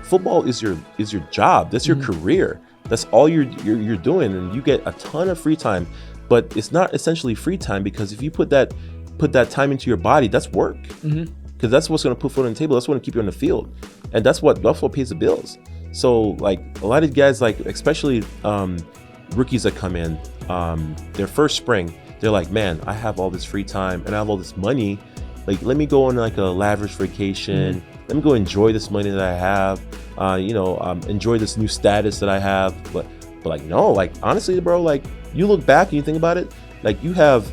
football is your job. That's your career. That's all you're doing, and you get a ton of free time. But it's not essentially free time, because if you put that time into your body, that's work. Because that's what's going to put food on the table. That's what's going to keep you on the field, and that's what pays the bills. So like a lot of guys, like especially rookies that come in, their first spring, they're like, man, I have all this free time and I have all this money. Like, let me go on like a lavish vacation. Let me go enjoy this money that I have. Enjoy this new status that I have. But like, no, like honestly, bro, like you look back and you think about it, like you have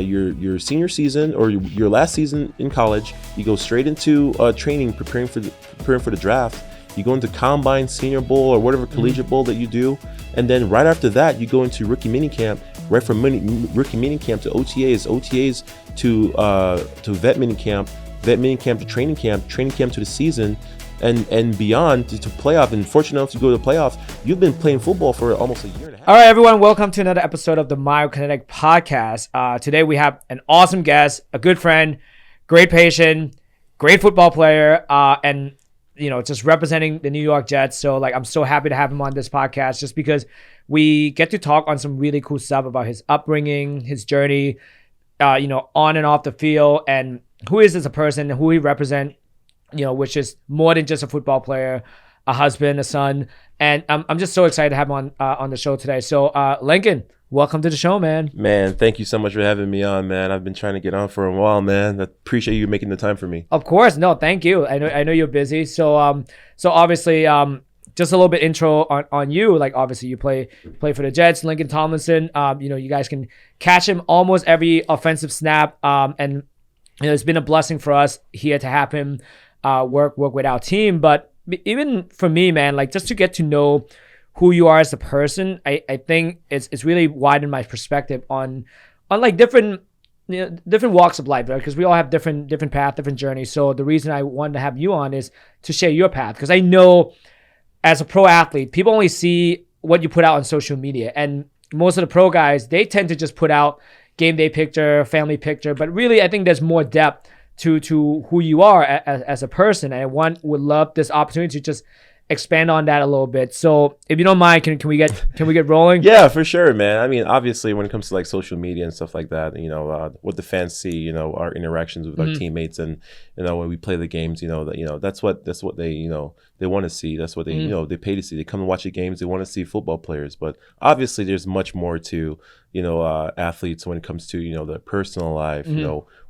your senior season or your last season in college. You go straight into training, preparing for the draft. You go into combine, senior bowl, or whatever collegiate bowl that you do, and then right after that, you go into rookie minicamp. Right from rookie minicamp to OTAs to vet minicamp to training camp to the season, and beyond to playoff. And fortunate enough to go to the playoff, you've been playing football for almost a year and a half. All right, everyone, welcome to another episode of the Myokinetic Podcast. Today we have an awesome guest, a good friend, great patient, great football player, and just representing the New York Jets. So like, I'm so happy to have him on this podcast, just because we get to talk on some really cool stuff about his upbringing, his journey, on and off the field, and who he is as a person, who he represents, which is more than just a football player, a husband, a son. And I'm just so excited to have him on the show today. So Lincoln, welcome to the show, man. Man, thank you so much for having me on, man. I've been trying to get on for a while, man. I appreciate you making the time for me. Of course. No, thank you. I know you're busy. So obviously, just a little bit intro on you. Like, obviously you play for the Jets, Lincoln Tomlinson. You guys can catch him almost every offensive snap. And it's been a blessing for us here to have him work with our team. But even for me, man, like just to get to know who you are as a person, I think it's really widened my perspective on like different walks of life, right? Because we all have different paths, different journeys. So the reason I wanted to have you on is to share your path, because I know as a pro athlete, people only see what you put out on social media, and most of the pro guys, they tend to just put out game day picture, family picture, but really I think there's more depth to who you are as a person. And I would love this opportunity to just expand on that a little bit. So if you don't mind, can we get rolling? Yeah, for sure, man. I mean, obviously when it comes to like social media and stuff like that, what the fans see, our interactions with our teammates, and when we play the games, that's what they they want to see. That's what they they pay to see. They come and watch the games. They want to see football players. But obviously there's much more to athletes when it comes to their personal life,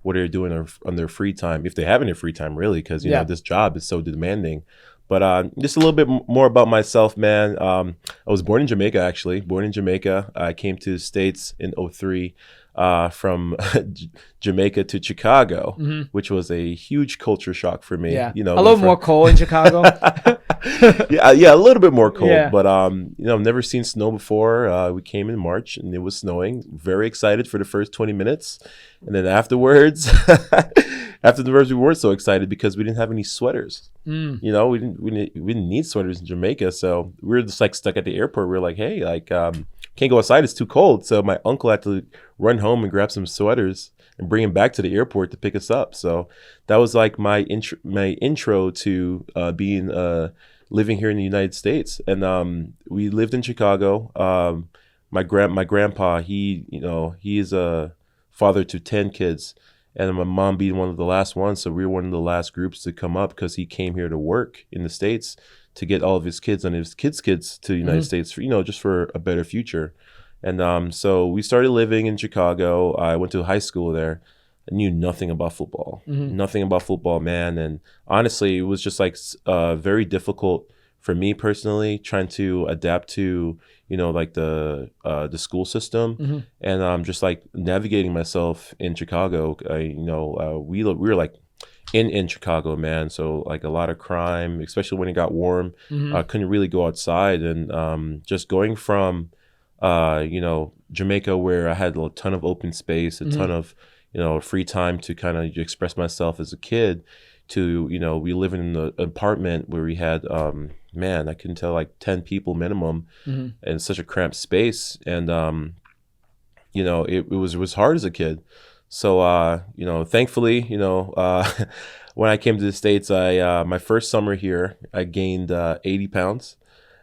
what they're doing on their free time, if they have any free time, really, because this job is so demanding. But just a little bit more about myself, man. I was born in Jamaica, actually. I came to the States in 2003 from Jamaica to Chicago, which was a huge culture shock for me. Yeah, a little more cold in Chicago. yeah, a little bit more cold. Yeah. But, I've never seen snow before. We came in March and it was snowing. Very excited for the first 20 minutes. And then afterwards... Afterwards, we weren't so excited because we didn't have any sweaters. We didn't need sweaters in Jamaica, so we were just like stuck at the airport. We were like, hey, like can't go outside; it's too cold. So my uncle had to run home and grab some sweaters and bring them back to the airport to pick us up. So that was like my intro to being living here in the United States. And we lived in Chicago. My grandpa, he is a father to 10 kids. And my mom being one of the last ones, so we were one of the last groups to come up, because he came here to work in the States to get all of his kids and his kids' to the United States, for, just for a better future. And so we started living in Chicago. I went to high school there. I knew nothing about football, man. And honestly, it was just like very difficult for me personally, trying to adapt to like the school system, and just like navigating myself in Chicago. We were like in Chicago, man. So like a lot of crime, especially when it got warm. I couldn't really go outside, and just going from Jamaica, where I had a ton of open space, a ton of free time to kind of express myself as a kid, to we live in an apartment where we had I couldn't tell, like 10 people minimum, in such a cramped space. And it was hard as a kid. So thankfully, when I came to the States, I my first summer here, I gained 80 pounds.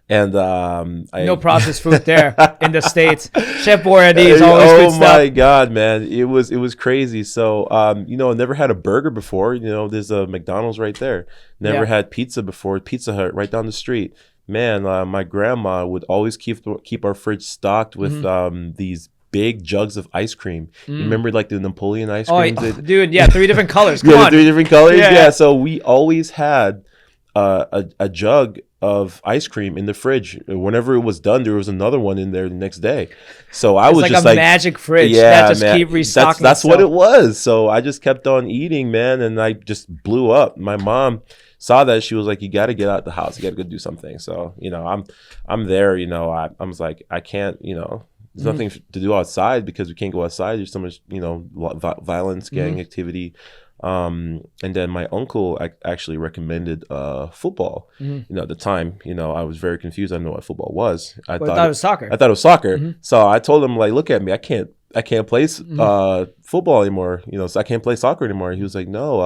And no processed food there in the States. Chef Boyardee is always good stuff. Oh my God, man, it was crazy. So never had a burger before. There's a McDonald's right there. Never had pizza before. Pizza Hut right down the street. Man, my grandma would always keep our fridge stocked with these big jugs of ice cream. You remember like the Napoleon ice cream? Dude, yeah, 3 different colors. Come on. 3 different colors. Yeah. So we always had a jug of ice cream in the fridge. Whenever it was done, there was another one in there the next day. So I was just like a magic fridge that just keep restocking. That's what it was. So I just kept on eating, man, and I just blew up. My mom saw that. She was like, "You got to get out the house. You got to go do something." So I'm there. I was like, I can't. There's nothing to do outside because we can't go outside. There's so much violence, gang activity. And then my uncle actually recommended football. At the time, I was very confused. I didn't know what football was. I thought it was soccer. I thought it was soccer. So I told him, like, look at me. I can't play football anymore. So I can't play soccer anymore. He was like, no.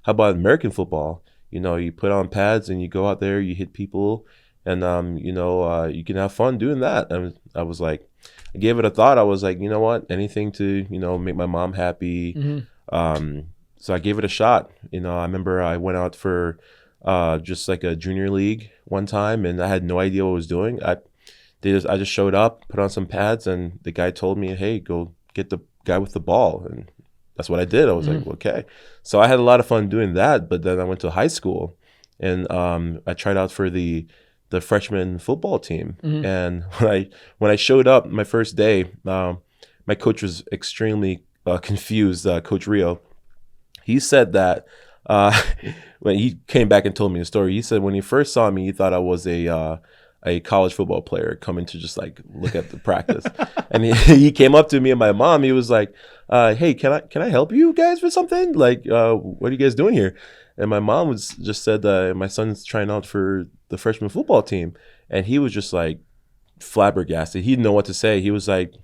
How about American football? You put on pads and you go out there, you hit people, and you can have fun doing that. And I was like, I gave it a thought. I was like, you know what? Anything to make my mom happy. So I gave it a shot. I remember I went out for just like a junior league one time, and I had no idea what I was doing. I just showed up, put on some pads, and the guy told me, "Hey, go get the guy with the ball." And that's what I did. I was like, okay. So I had a lot of fun doing that. But then I went to high school, and I tried out for the freshman football team. And when I showed up my first day, my coach was extremely confused. Coach Rio. He said that when he came back and told me the story, he said when he first saw me, he thought I was a college football player coming to just like look at the practice. And he came up to me and my mom. He was like, "Hey, can I help you guys with something? Like, what are you guys doing here?" And my mom just said, "My son's trying out for the freshman football team," and he was just like flabbergasted. He didn't know what to say. He was like,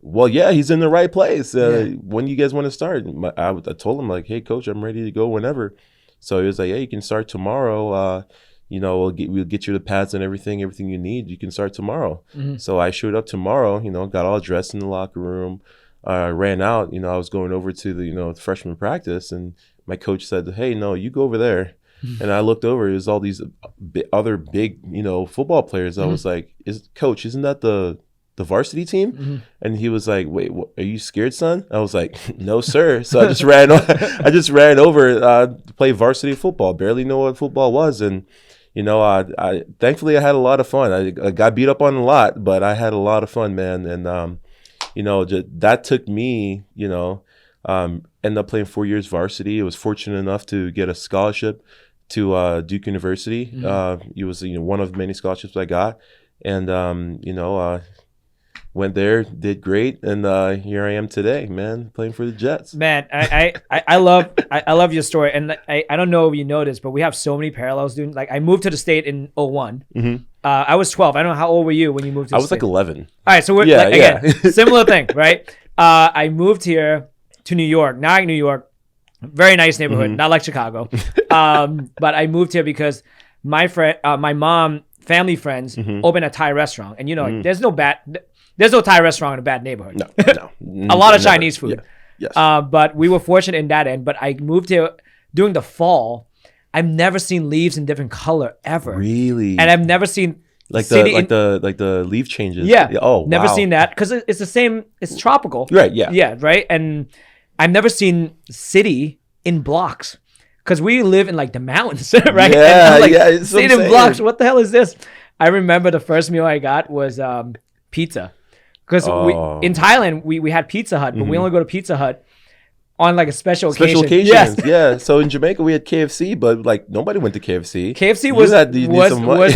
"Well, yeah, he's in the right place. When do you guys want to start?" I told him, like, "Hey, coach, I'm ready to go whenever." So he was like, "Yeah, you can start tomorrow. We'll get you the pads and everything you need. You can start tomorrow." So I showed up tomorrow, got all dressed in the locker room. Ran out, I was going over to the freshman practice, and my coach said, "Hey, no, you go over there." And I looked over, it was all these other big, football players. I was like, "Coach, isn't that the varsity team?" And he was like, "Wait, are you scared, son?" I was like, "No, sir." So I just ran over to play varsity football. Barely know what football was. And, I thankfully I had a lot of fun. I got beat up on a lot, but I had a lot of fun, man. And, that took me, ended up playing 4 years varsity. I was fortunate enough to get a scholarship to Duke University. It was, one of many scholarships I got. And, went there, did great, and here I am today, man, playing for the Jets. Man, I love your story, and I don't know if you noticed, but we have so many parallels, dude. Like I moved to the state in 01. I was 12. I don't know, how old were you when you moved to the state? I was like 11. All right, so we're again, similar thing, right? I moved here to New York, Nyack, New York. Very nice neighborhood, not like Chicago. But I moved here because my mom, family friends opened a Thai restaurant, and like, there's no Thai restaurant in a bad neighborhood. No. A lot of Chinese food. Yeah. Yes. But we were fortunate in that end. But I moved here during the fall. I've never seen leaves in different color ever. Really? And I've never seen the leaf changes. Yeah. Oh, never wow. seen that because it's the same. It's tropical. Right. Yeah. Yeah. Right. And I've never seen city in blocks because we live in like the mountains, right? Yeah. And like, It's city in blocks. What the hell is this? I remember the first meal I got was pizza. Because in Thailand, we had Pizza Hut, but we only go to Pizza Hut on like a special occasion. Yes. Yeah. So in Jamaica, we had KFC, but like nobody went to KFC. KFC was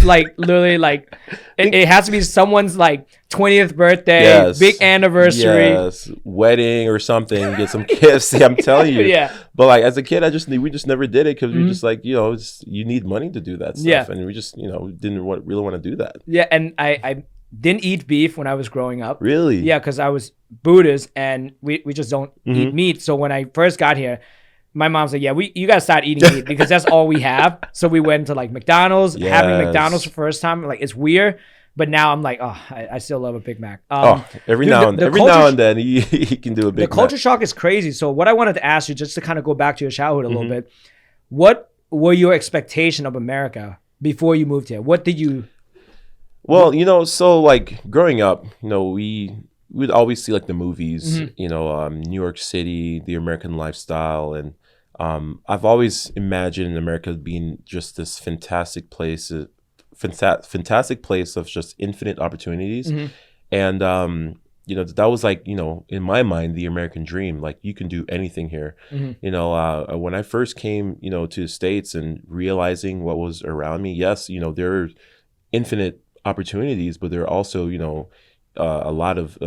like literally like, it has to be someone's like 20th birthday, big anniversary. Wedding or something. Get some KFC, I'm telling you. Yeah. But like as a kid, we just never did it because we just like, you need money to do that stuff. And we just, didn't really want to do that. Yeah. And didn't eat beef when I was growing up. Really? Yeah, because I was Buddhist and we just don't eat meat. So when I first got here, my mom's like, yeah, you gotta start eating meat because that's all we have. So we went to like McDonald's, having McDonald's for the first time. Like it's weird, but now I'm like, oh, I still love a Big Mac. Every now and then he can do a Big Mac. The culture shock is crazy. So what I wanted to ask you, just to kind of go back to your childhood a little bit, what were your expectation of America before you moved here? What did you? Well, so like growing up, we'd always see like the movies, New York City, the American lifestyle, and I've always imagined America being just this fantastic place of just infinite opportunities, and that was like in my mind the American dream. Like you can do anything here. When I first came to the States and realizing what was around me, yes, there are infinite opportunities, but there are also a lot of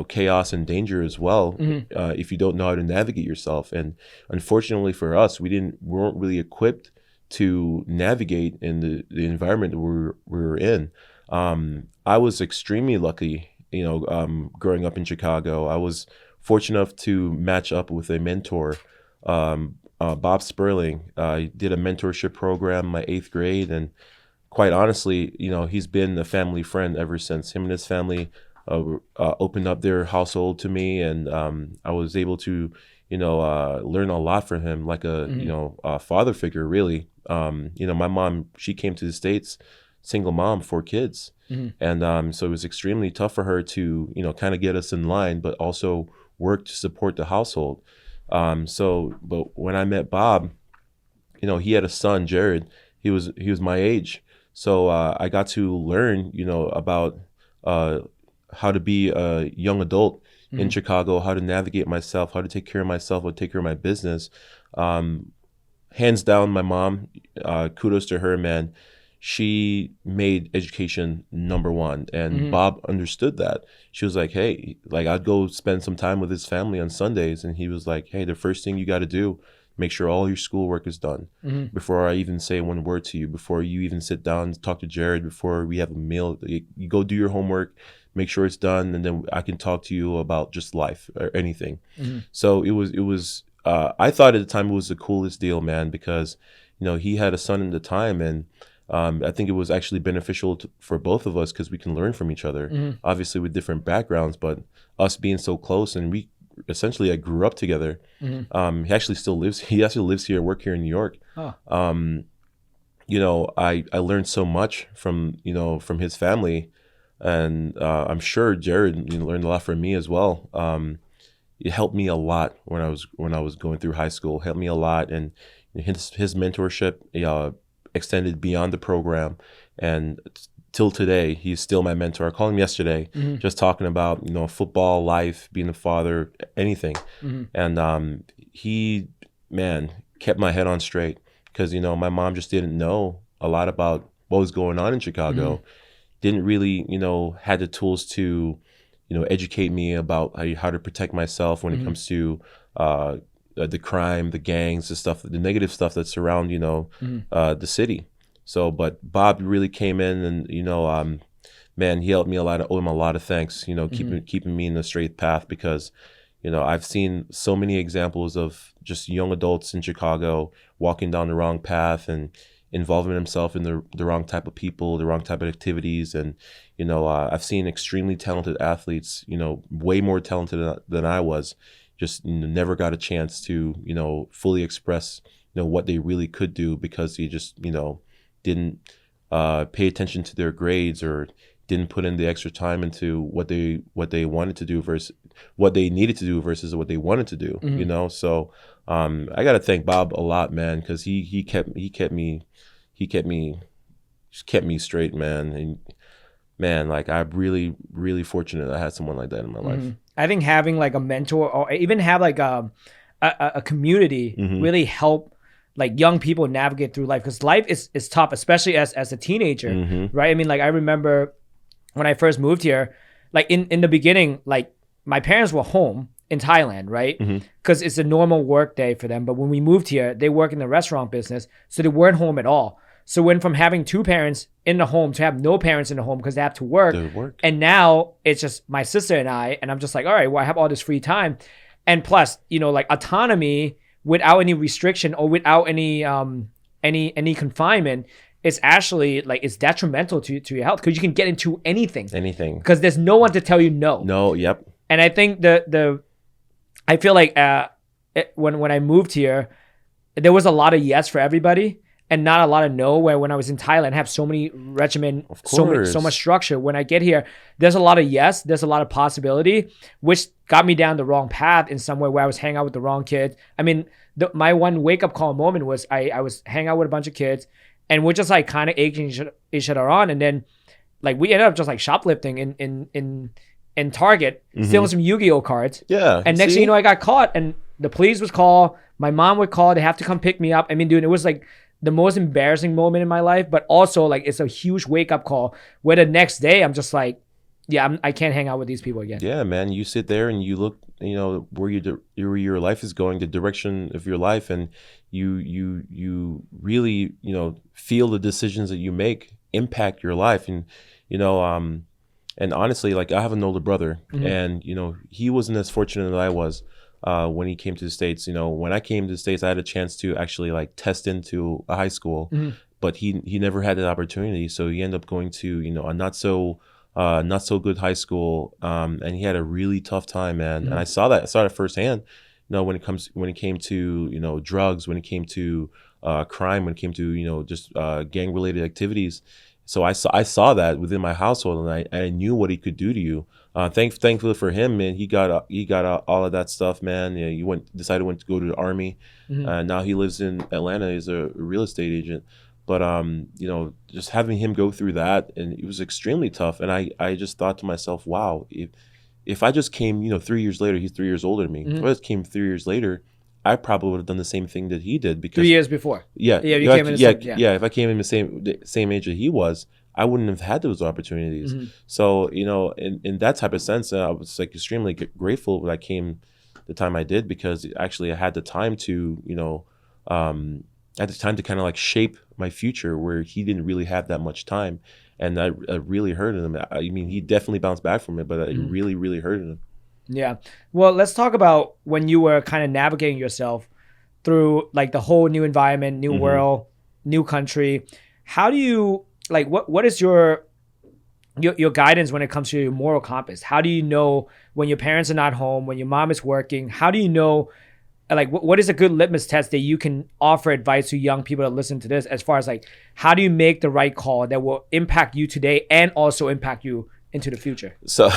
chaos and danger as well if you don't know how to navigate yourself. And unfortunately for us, we weren't really equipped to navigate in the environment that we were in. I was extremely lucky, growing up in Chicago. I was fortunate enough to match up with a mentor, Bob Sperling. I did a mentorship program in my 8th grade, and quite honestly, he's been a family friend ever since. Him and his family opened up their household to me, and I was able to, learn a lot from him, like a father figure, really. My mom, she came to the States, single mom, 4 kids, and so it was extremely tough for her to, kind of get us in line, but also work to support the household. But when I met Bob, he had a son, Jared. He was my age. So I got to learn, about how to be a young adult in Chicago, how to navigate myself, how to take care of myself, how to take care of my business. Hands down, my mom, kudos to her, man. She made education number one, and Bob understood that. She was like, hey, like I'd go spend some time with his family on Sundays, and he was like, hey, the first thing you got to do, make sure all your schoolwork is done before I even say one word to you, before you even sit down and talk to Jared, before we have a meal. You go do your homework, make sure it's done, and then I can talk to you about just life or anything. So it was I thought at the time it was the coolest deal, man, because he had a son at the time, and I think it was actually beneficial for both of us because we can learn from each other, obviously with different backgrounds, but us being so close, and I grew up together. He actually lives here, work here in New York. I learned so much from his family, and I'm sure Jared learned a lot from me as well. It helped me a lot when I was going through high school. Helped me a lot, and his mentorship extended beyond the program, and till today he's still my mentor. I called him yesterday, just talking about football, life, being a father, anything. And he, man, kept my head on straight because my mom just didn't know a lot about what was going on in Chicago. Didn't really had the tools to educate me about how to protect myself when it comes to the crime, the gangs, the negative stuff that surround the city. So, but Bob really came in, and man, he helped me a lot. I owe him a lot of thanks. Keeping me in the straight path, because I've seen so many examples of just young adults in Chicago walking down the wrong path and involving themselves in the wrong type of people, the wrong type of activities, and I've seen extremely talented athletes, way more talented than I was, just never got a chance to fully express what they really could do because they just didn't pay attention to their grades or didn't put in the extra time into what they wanted to do versus what they needed to do versus what they wanted to do. So I gotta thank Bob a lot, man, because he kept me straight, man. And man, like I'm really, really fortunate I had someone like that in my life. I think having like a mentor or even have like a community really help like young people navigate through life, because life is tough, especially as a teenager, right? I mean, like I remember when I first moved here, like in the beginning, like my parents were home in Thailand, right? Because it's a normal work day for them. But when we moved here, they work in the restaurant business, so they weren't home at all. So went from having two parents in the home to have no parents in the home because they have to work. To work. And now it's just my sister and I'm just like, all right, well, I have all this free time. And plus, you know, like autonomy without any restriction or without any confinement, it's actually like it's detrimental to your health because you can get into anything because there's no one to tell you no. Yep. And I think I feel like when I moved here, there was a lot of yes for everybody and not a lot of no. Where when I was in Thailand, I have so many regimen, so much structure. When I get here, there's a lot of yes, there's a lot of possibility, which got me down the wrong path in some way where I was hanging out with the wrong kids. I mean, my one wake up call moment was I was hanging out with a bunch of kids. And we're just like kind of egging each other on, and then like we ended up just like shoplifting in Target, stealing some Yu-Gi-Oh cards. Yeah. And next thing you know, I got caught, and the police was called. My mom would call. They have to come pick me up. I mean, dude, it was like the most embarrassing moment in my life, but also like it's a huge wake up call. Where the next day I'm just like, yeah, I can't hang out with these people again. Yeah, man. You sit there and you look, you know, where your life is going, the direction of your life, and you really, you know, feel the decisions that you make impact your life. And you know, and honestly, like I have an older brother, and you know, he wasn't as fortunate as I was when he came to the States. You know, when I came to the States, I had a chance to actually like test into a high school, but he never had that opportunity. So he ended up going to, you know, a not so good high school, and he had a really tough time, man. And I saw it firsthand. You know, when it came to, you know, drugs, when it came to crime, when it came to, you know, just gang related activities. So I saw that within my household, and I knew what he could do to you. Thankfully for him, man, he got all of that stuff, man. You know, decided to go to the army, and now he lives in Atlanta. He's a real estate agent. But you know, just having him go through that, and it was extremely tough. And I just thought to myself, wow, if I just came, you know, 3 years later, he's 3 years older than me. If I just came 3 years later, I probably would have done the same thing that he did. Because 3 years before. Yeah. If I came in the same age that he was, I wouldn't have had those opportunities. So, you know, in that type of sense, I was like extremely grateful when I came the time I did, because actually I had the time to, you know, at the time to kind of like shape my future, where he didn't really have that much time. And I really hurted him. I mean, he definitely bounced back from it, but it really, really hurted him. Yeah. Well, let's talk about when you were kind of navigating yourself through like the whole new environment, new world, new country. How do you like, what is your guidance when it comes to your moral compass? How do you know when your parents are not home, when your mom is working? How do you know, like, what is a good litmus test that you can offer advice to young people that listen to this, as far as like, how do you make the right call that will impact you today and also impact you into the future? So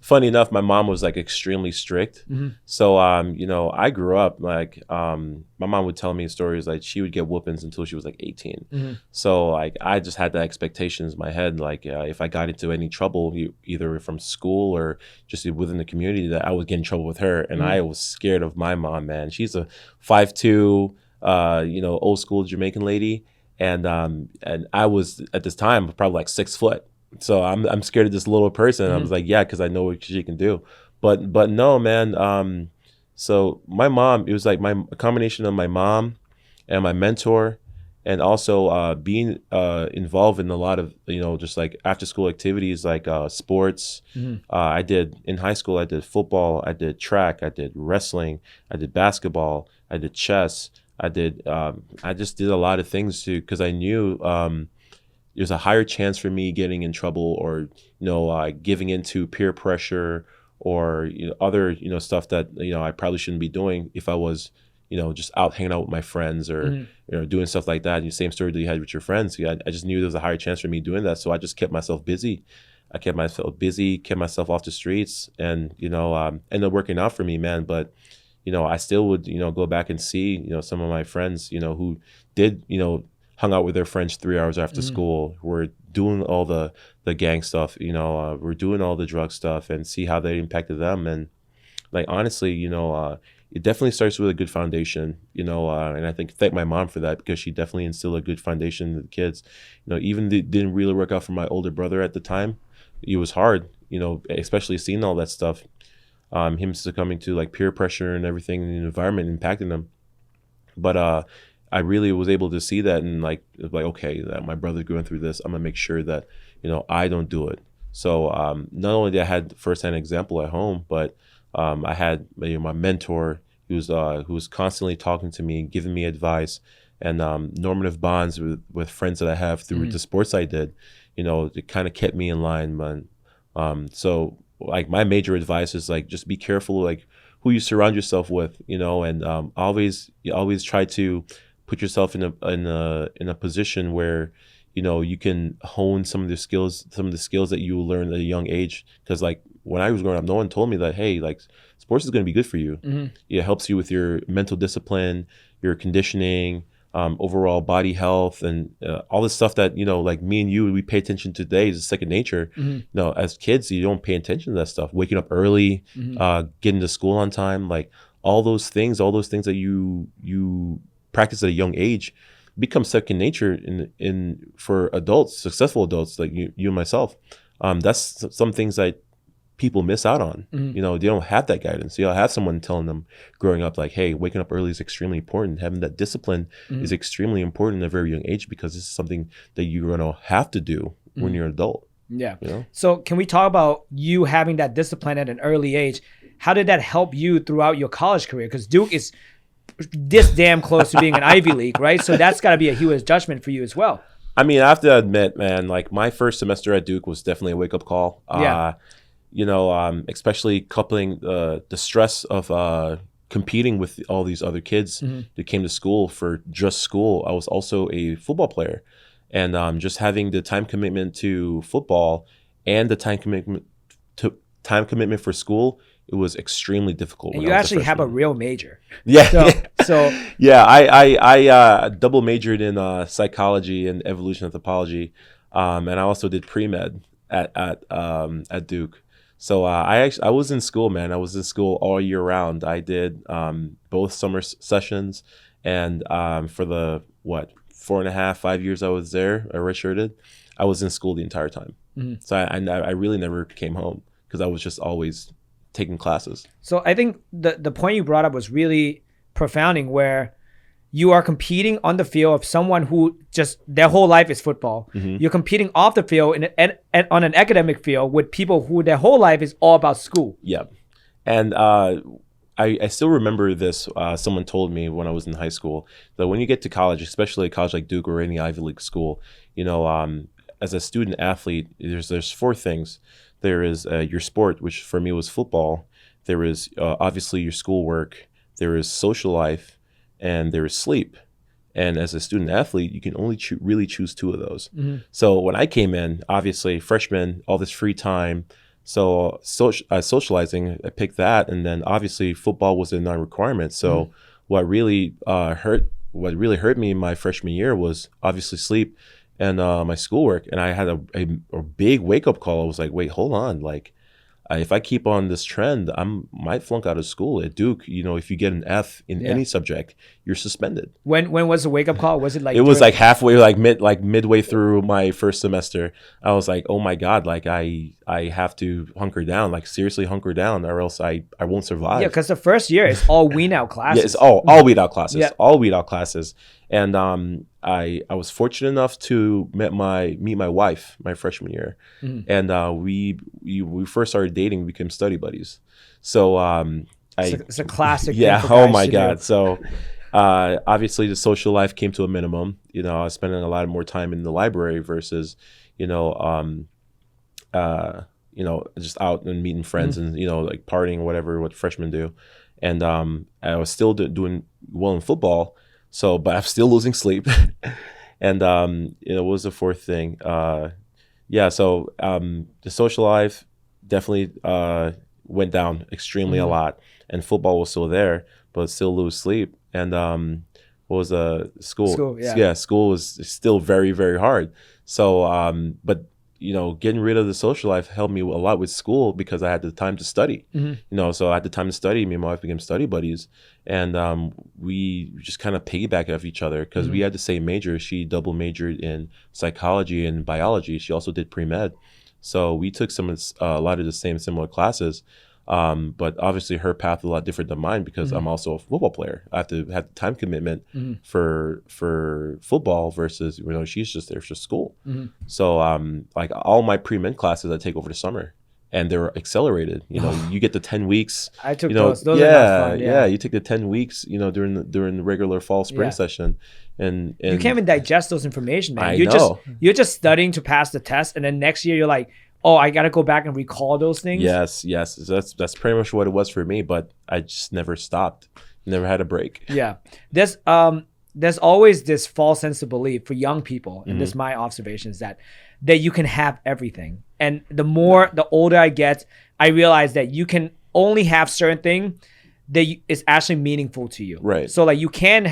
funny enough, my mom was like extremely strict. So, you know, I grew up like, my mom would tell me stories like she would get whoopings until she was like 18. So like, I just had the expectations in my head. Like if I got into any trouble, either from school or just within the community, that I would get in trouble with her. And I was scared of my mom, man. She's a 5'2", you know, old school Jamaican lady. And I was at this time probably like 6 foot. So I'm scared of this little person. I was like, yeah, because I know what she can do. But no, man. So my mom, it was like a combination of my mom and my mentor, and also being involved in a lot of, you know, just like after school activities like sports. I did in high school. I did football. I did track. I did wrestling. I did basketball. I did chess. I just did a lot of things because I knew there's a higher chance for me getting in trouble, or, you know, giving into peer pressure, or, you know, other, you know, stuff that, you know, I probably shouldn't be doing if I was, you know, just out hanging out with my friends, or, you know, doing stuff like that. And the same story that you had with your friends. Yeah, I just knew there was a higher chance for me doing that. So I just kept myself busy. Kept myself off the streets, and, you know, ended up working out for me, man. But, you know, I still would, you know, go back and see, you know, some of my friends, you know, who did, you know, hung out with their friends 3 hours after school. We're doing all the gang stuff, you know, we're doing all the drug stuff, and see how that impacted them. And like, honestly, you know, it definitely starts with a good foundation, you know, and I thank my mom for that, because she definitely instilled a good foundation in the kids. You know, even it didn't really work out for my older brother at the time. It was hard, you know, especially seeing all that stuff, him succumbing to like peer pressure and everything in the environment impacting him. But I really was able to see that, and like okay, that my brother's going through this. I'm gonna make sure that I don't do it. So not only did I had firsthand example at home, but I had my mentor who was constantly talking to me, giving me advice, and normative bonds with friends that I have through the sports I did. It kind of kept me in line, man. So like my major advice is like just be careful like who you surround yourself with, and always try to put yourself in a position where you can hone some of the skills that you learn at a young age. Because like when I was growing up, no one told me that, hey, like sports is going to be good for you. It helps you with your mental discipline, your conditioning, overall body health, and all this stuff that like me and you, we pay attention to today is second nature. As kids, you don't pay attention to that stuff. Waking up early, getting to school on time, like all those things that you practice at a young age become second nature in for adults, successful adults like you and myself. That's some things that people miss out on. They don't have that guidance. They don't have someone telling them growing up like, hey, waking up early is extremely important. Having that discipline is extremely important at a very young age, because this is something that you're going to have to do when you're an adult. Yeah. So can we talk about you having that discipline at an early age? How did that help you throughout your college career? Because Duke is this damn close to being an Ivy League, right? So that's got to be a huge judgment for you as well. I mean, I have to admit, man, like my first semester at Duke was definitely a wake-up call. Especially coupling the stress of competing with all these other kids that came to school for just school. I was also a football player, and just having the time commitment to football and the time commitment for school, it was extremely difficult. And you actually have a real major. Yeah. So yeah, I double majored in psychology and evolution anthropology, and I also did pre-med at Duke. So I was in school, man. I was in school all year round. I did both summer sessions, and for the 4.5-5 years I was there, I redshirted, I was in school the entire time. So I really never came home because I was just always taking classes. So I think the point you brought up was really profounding, where you are competing on the field of someone who just their whole life is football. You're competing off the field and on an academic field with people who their whole life is all about school. Yeah. And I still remember this. Someone told me when I was in high school that when you get to college, especially a college like Duke or any Ivy League school, as a student athlete, there's four things. There is your sport, which for me was football. There is obviously your schoolwork. There is social life, and there is sleep. And as a student athlete, you can only really choose two of those. So when I came in, obviously freshman, all this free time. So socializing, I picked that. And then obviously football was a non-requirement. So what really hurt me in my freshman year was obviously sleep and my schoolwork. And I had a big wake-up call. I was like, wait, hold on. Like, if I keep on this trend, I might flunk out of school. At Duke, if you get an F in any subject, you're suspended. When was the wake up call? Was it like? It was like halfway, midway through my first semester. I was like, oh my God, like I have to hunker down, like seriously hunker down, or else I won't survive. Yeah, because the first year is all weed out classes. Yeah, it's all weed out classes. Yeah. All weed out classes. And I was fortunate enough to meet my wife my freshman year, and we first started dating. We became study buddies. So it's a classic. Yeah. Oh my God. So obviously the social life came to a minimum. I was spending a lot more time in the library versus just out and meeting friends and like partying, what freshmen do. And I was still doing well in football. So, but I'm still losing sleep. And, what was the fourth thing? So the social life definitely went down extremely a lot. And football was still there, but still lose sleep. And what was school? School was still very, very hard. So, but getting rid of the social life helped me a lot with school because I had the time to study. So I had the time to study. Me and my wife became study buddies, and we just kind of piggyback off each other because we had the same major. She double majored in psychology and biology. She also did pre-med, so we took a lot of the similar classes. But obviously her path is a lot different than mine because I'm also a football player. I have to have the time commitment for football versus, she's just there for school. So like all my pre-med classes I take over the summer. And they're accelerated. You get the 10 weeks. I took those. Those are not fun. Yeah. You take the 10 weeks. During the regular fall spring session, and you can't even digest those information, man. You're just studying to pass the test, and then next year you're like, oh, I got to go back and recall those things. Yes. That's pretty much what it was for me. But I just never stopped. Never had a break. Yeah. There's always this false sense of belief for young people, and this is my observation, is that you can have everything. And the older I get, I realize that you can only have certain thing that is actually meaningful to you. Right. So like you can't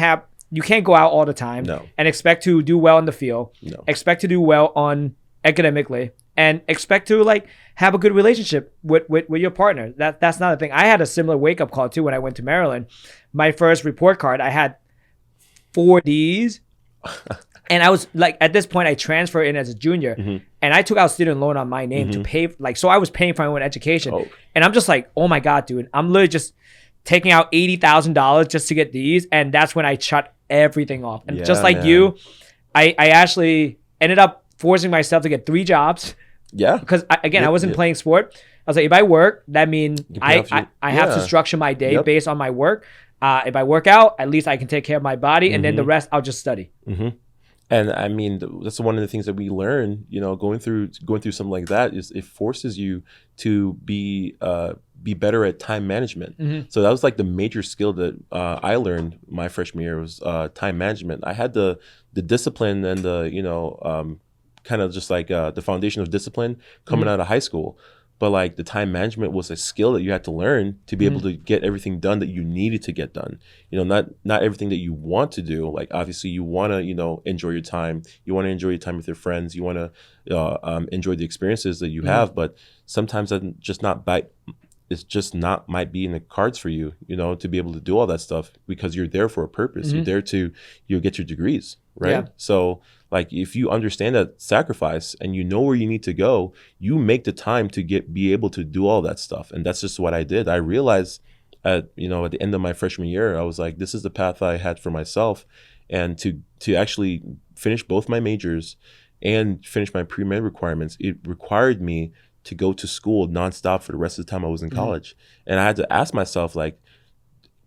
go out all the time and expect to do well in the field, expect to do well on academically, and expect to like have a good relationship with your partner. That's not a thing. I had a similar wake up call too when I went to Maryland. My first report card, I had 4 Ds. And I was like, at this point, I transferred in as a junior, and I took out student loan on my name to pay. So I was paying for my own education, and I'm just like, oh my god, dude, I'm literally just taking out $80,000 just to get these, and that's when I shut everything off. And just like you, I actually ended up forcing myself to get 3 jobs. Yeah, because I wasn't playing sport. I was like, if I work, that means I have to structure my day based on my work. If I work out, at least I can take care of my body, and then the rest I'll just study. And I mean, that's one of the things that we learn, going through something like that, is it forces you to be better at time management. So that was like the major skill that I learned my freshman year was time management. I had the discipline and the, kind of just like the foundation of discipline coming out of high school. But like the time management was a skill that you had to learn to be able to get everything done that you needed to get done. Not everything that you want to do. Like obviously you want to, enjoy your time. You want to enjoy your time with your friends. You want to enjoy the experiences that you have. But sometimes it's just not might be in the cards for you, to be able to do all that stuff because you're there for a purpose. You're there to get your degrees, right? Yeah. So like if you understand that sacrifice and you know where you need to go, you make the time to be able to do all that stuff. And that's just what I did. I realized at the end of my freshman year, I was like, this is the path I had for myself. And to actually finish both my majors and finish my pre-med requirements, it required me to go to school nonstop for the rest of the time I was in college. And I had to ask myself, like,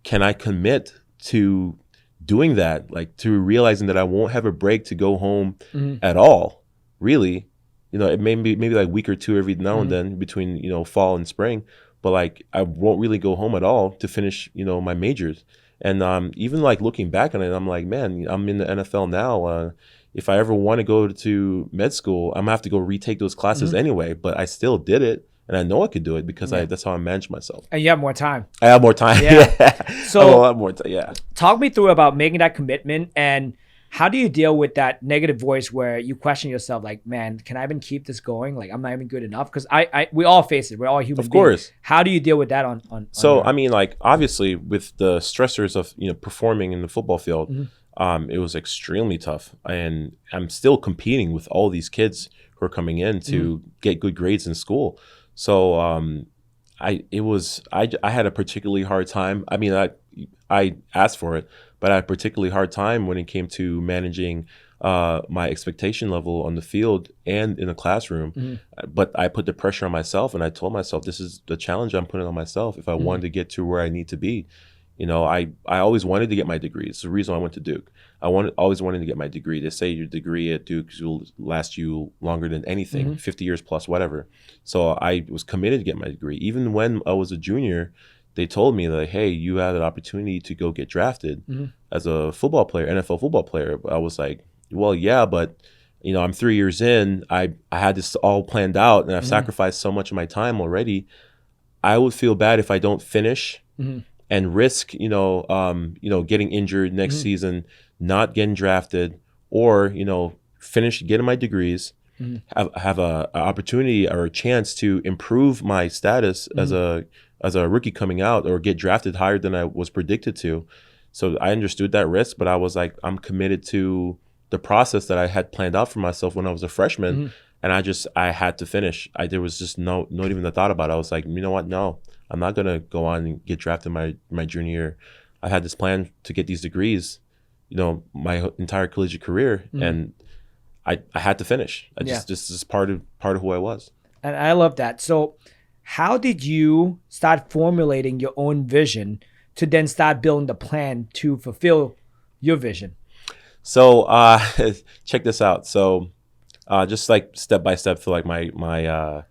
can I commit to doing that, like to realizing that I won't have a break to go home at all, really? It may be maybe like a week or two every now and then between, fall and spring, but like I won't really go home at all to finish, my majors. And even like looking back on it, I'm like, man, I'm in the NFL now. If I ever want to go to med school, I'm gonna have to go retake those classes anyway, but I still did it. And I know I could do it because that's how I manage myself. And you have more time. I have more time. Yeah. So I have a lot more time. Yeah. Talk me through about making that commitment, and how do you deal with that negative voice where you question yourself, like, man, can I even keep this going? Like, I'm not even good enough. Because we all face it. We're all human beings. Of course. How do you deal with that on So, I mean, like, obviously with the stressors of, performing in the football field, it was extremely tough. And I'm still competing with all these kids who are coming in to get good grades in school. So I had a particularly hard time. I mean, I asked for it, but I had a particularly hard time when it came to managing my expectation level on the field and in the classroom. But I put the pressure on myself, and I told myself, this is the challenge I'm putting on myself if I wanted to get to where I need to be. I always wanted to get my degree. It's the reason I went to Duke. Always wanted to get my degree. They say your degree at Duke will last you longer than anything, 50 years plus, whatever. So I was committed to get my degree. Even when I was a junior, they told me that, hey, you had an opportunity to go get drafted as a football player, NFL football player. But I was like, well, yeah, but I'm 3 years in. I had this all planned out, and I've sacrificed so much of my time already. I would feel bad if I don't finish and risk, getting injured next season, not getting drafted, or finish getting my degrees, have a opportunity or a chance to improve my status as a rookie coming out, or get drafted higher than I was predicted to. So I understood that risk, but I was like, I'm committed to the process that I had planned out for myself when I was a freshman, and I had to finish. There was just not even a thought about it. I was like, you know what? No, I'm not gonna go on and get drafted my junior year. I had this plan to get these degrees, my entire collegiate career, and I had to finish. This is part of who I was. And I love that. So how did you start formulating your own vision to then start building the plan to fulfill your vision? So check this out. So just like step by step through like my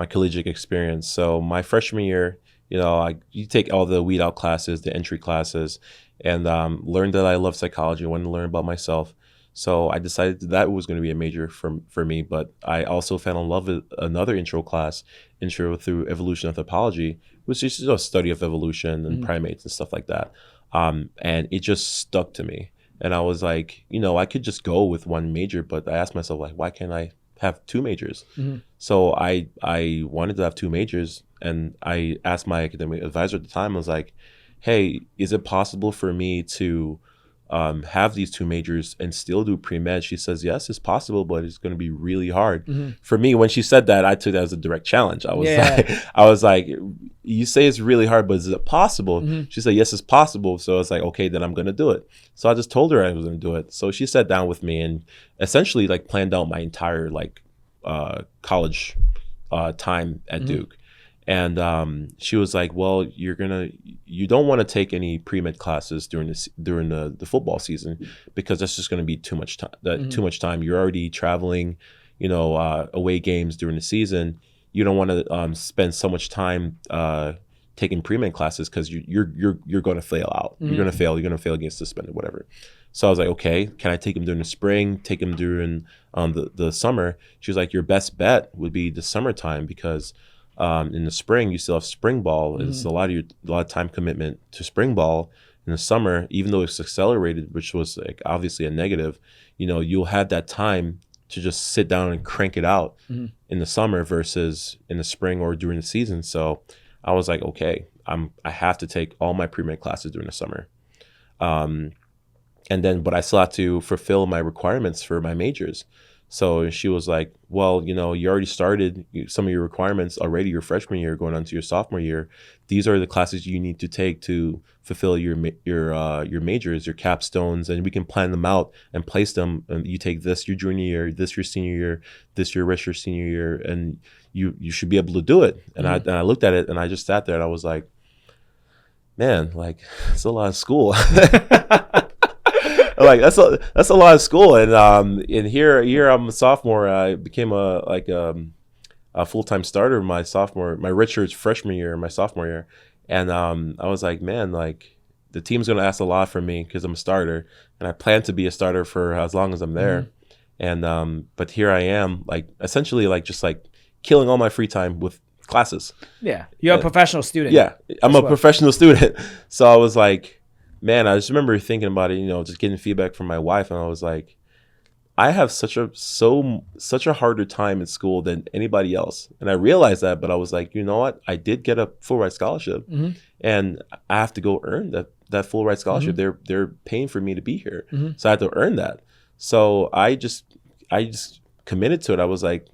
collegiate experience. So my freshman year, you take all the weed out classes, the entry classes, and learned that I love psychology. I wanted to learn about myself. So I decided that was going to be a major for me, but I also fell in love with another intro class, Intro through Evolution Anthropology, which is a study of evolution and primates and stuff like that. And it just stuck to me. And I was like, I could just go with one major, but I asked myself, like, why can't I have two majors? So I wanted to have two majors, and I asked my academic advisor at the time, I was like, hey, is it possible for me to have these two majors and still do pre-med? She says, yes, it's possible, but it's going to be really hard. For me, when she said that, I took that as a direct challenge. I was like, you say it's really hard, but is it possible? She said, yes, it's possible. So I was like, okay, then I'm going to do it. So I just told her I was going to do it. So she sat down with me and essentially like planned out my entire college time at Duke. And she was like, well, you don't want to take any pre-med classes during the football season, because that's just going to be too much time. Too much time. You're already traveling, away games during the season. You don't want to spend so much time taking pre-med classes, because you're going to fail out. You're going to fail. You're going to fail, get suspended, whatever. So I was like, okay, can I take them during the spring? Take them during the summer? She was like, your best bet would be the summertime, because in the spring you still have spring ball. It's a lot of time commitment to spring ball. In the summer, even though it's accelerated, which was like obviously a negative, you'll have that time to just sit down and crank it out in the summer versus in the spring or during the season. So I was like, okay, I have to take all my pre-med classes during the summer. But I still have to fulfill my requirements for my majors. So she was like, well, you already started some of your requirements already your freshman year going on to your sophomore year. These are the classes you need to take to fulfill your majors, your capstones, and we can plan them out and place them. And you take this your junior year, this your senior year, this your rest your senior year, and you should be able to do it. And I looked at it and I just sat there and I was like, man, like it's a lot of school. Like that's a lot of school, and here I'm a sophomore. I became a full-time starter my redshirt freshman year, my sophomore year, and I was like, man, like the team's gonna ask a lot from me because I'm a starter, and I plan to be a starter for as long as I'm there, and but here I am, like essentially like just like killing all my free time with classes. Yeah, you're a professional student. Yeah, I'm a professional student, so I was like, man, I just remember thinking about it, just getting feedback from my wife, and I was like, I have such a harder time in school than anybody else. And I realized that, but I was like, you know what? I did get a full ride scholarship, and I have to go earn that full ride scholarship. They're paying for me to be here, so I had to earn that. So I just committed to it. I was like,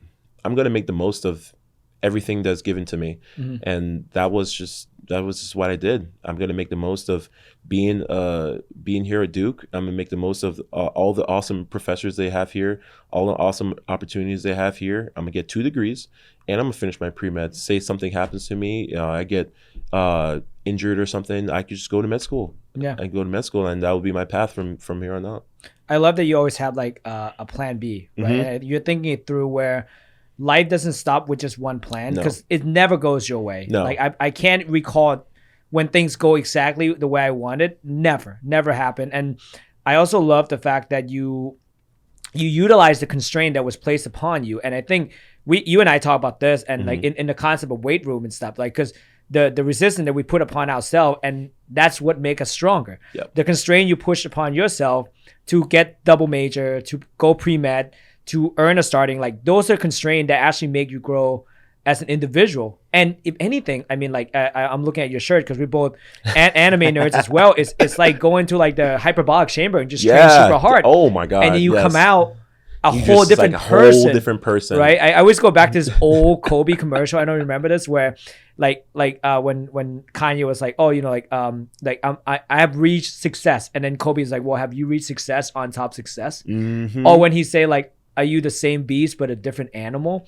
I'm gonna make the most of everything that's given to me, and that was just what I did. I'm gonna make the most of being here at Duke. I'm gonna make the most of all the awesome professors they have here, all the awesome opportunities they have here. I'm gonna get 2 degrees, and I'm gonna finish my pre-med. Say something happens to me, I get injured or something, I could just go to med school. Yeah, I go to med school, and that will be my path from here on out. I love that you always have like a plan B, right? You're thinking it through, where life doesn't stop with just one plan, because it never goes your way. No. Like I can't recall when things go exactly the way I wanted. Never happened. And I also love the fact that you utilize the constraint that was placed upon you. And I think you and I talk about this, and like in the concept of weight room and stuff, like, because the resistance that we put upon ourselves, and that's what makes us stronger. Yep. The constraint you push upon yourself to get double major, to go pre-med, to earn a starting, like those are constraints that actually make you grow as an individual. And if anything, I mean, like I'm looking at your shirt, because we're both anime nerds as well. It's like going to like the hyperbolic chamber and just train super hard. Oh my god! And then you come out a You whole just, different like, a person. whole different person. Right? I always go back to this old Kobe commercial. I don't remember this where when Kanye was like, oh, I have reached success, and then Kobe's like, well, have you reached success on top success? Mm-hmm. Or when he say like, are you the same beast but a different animal?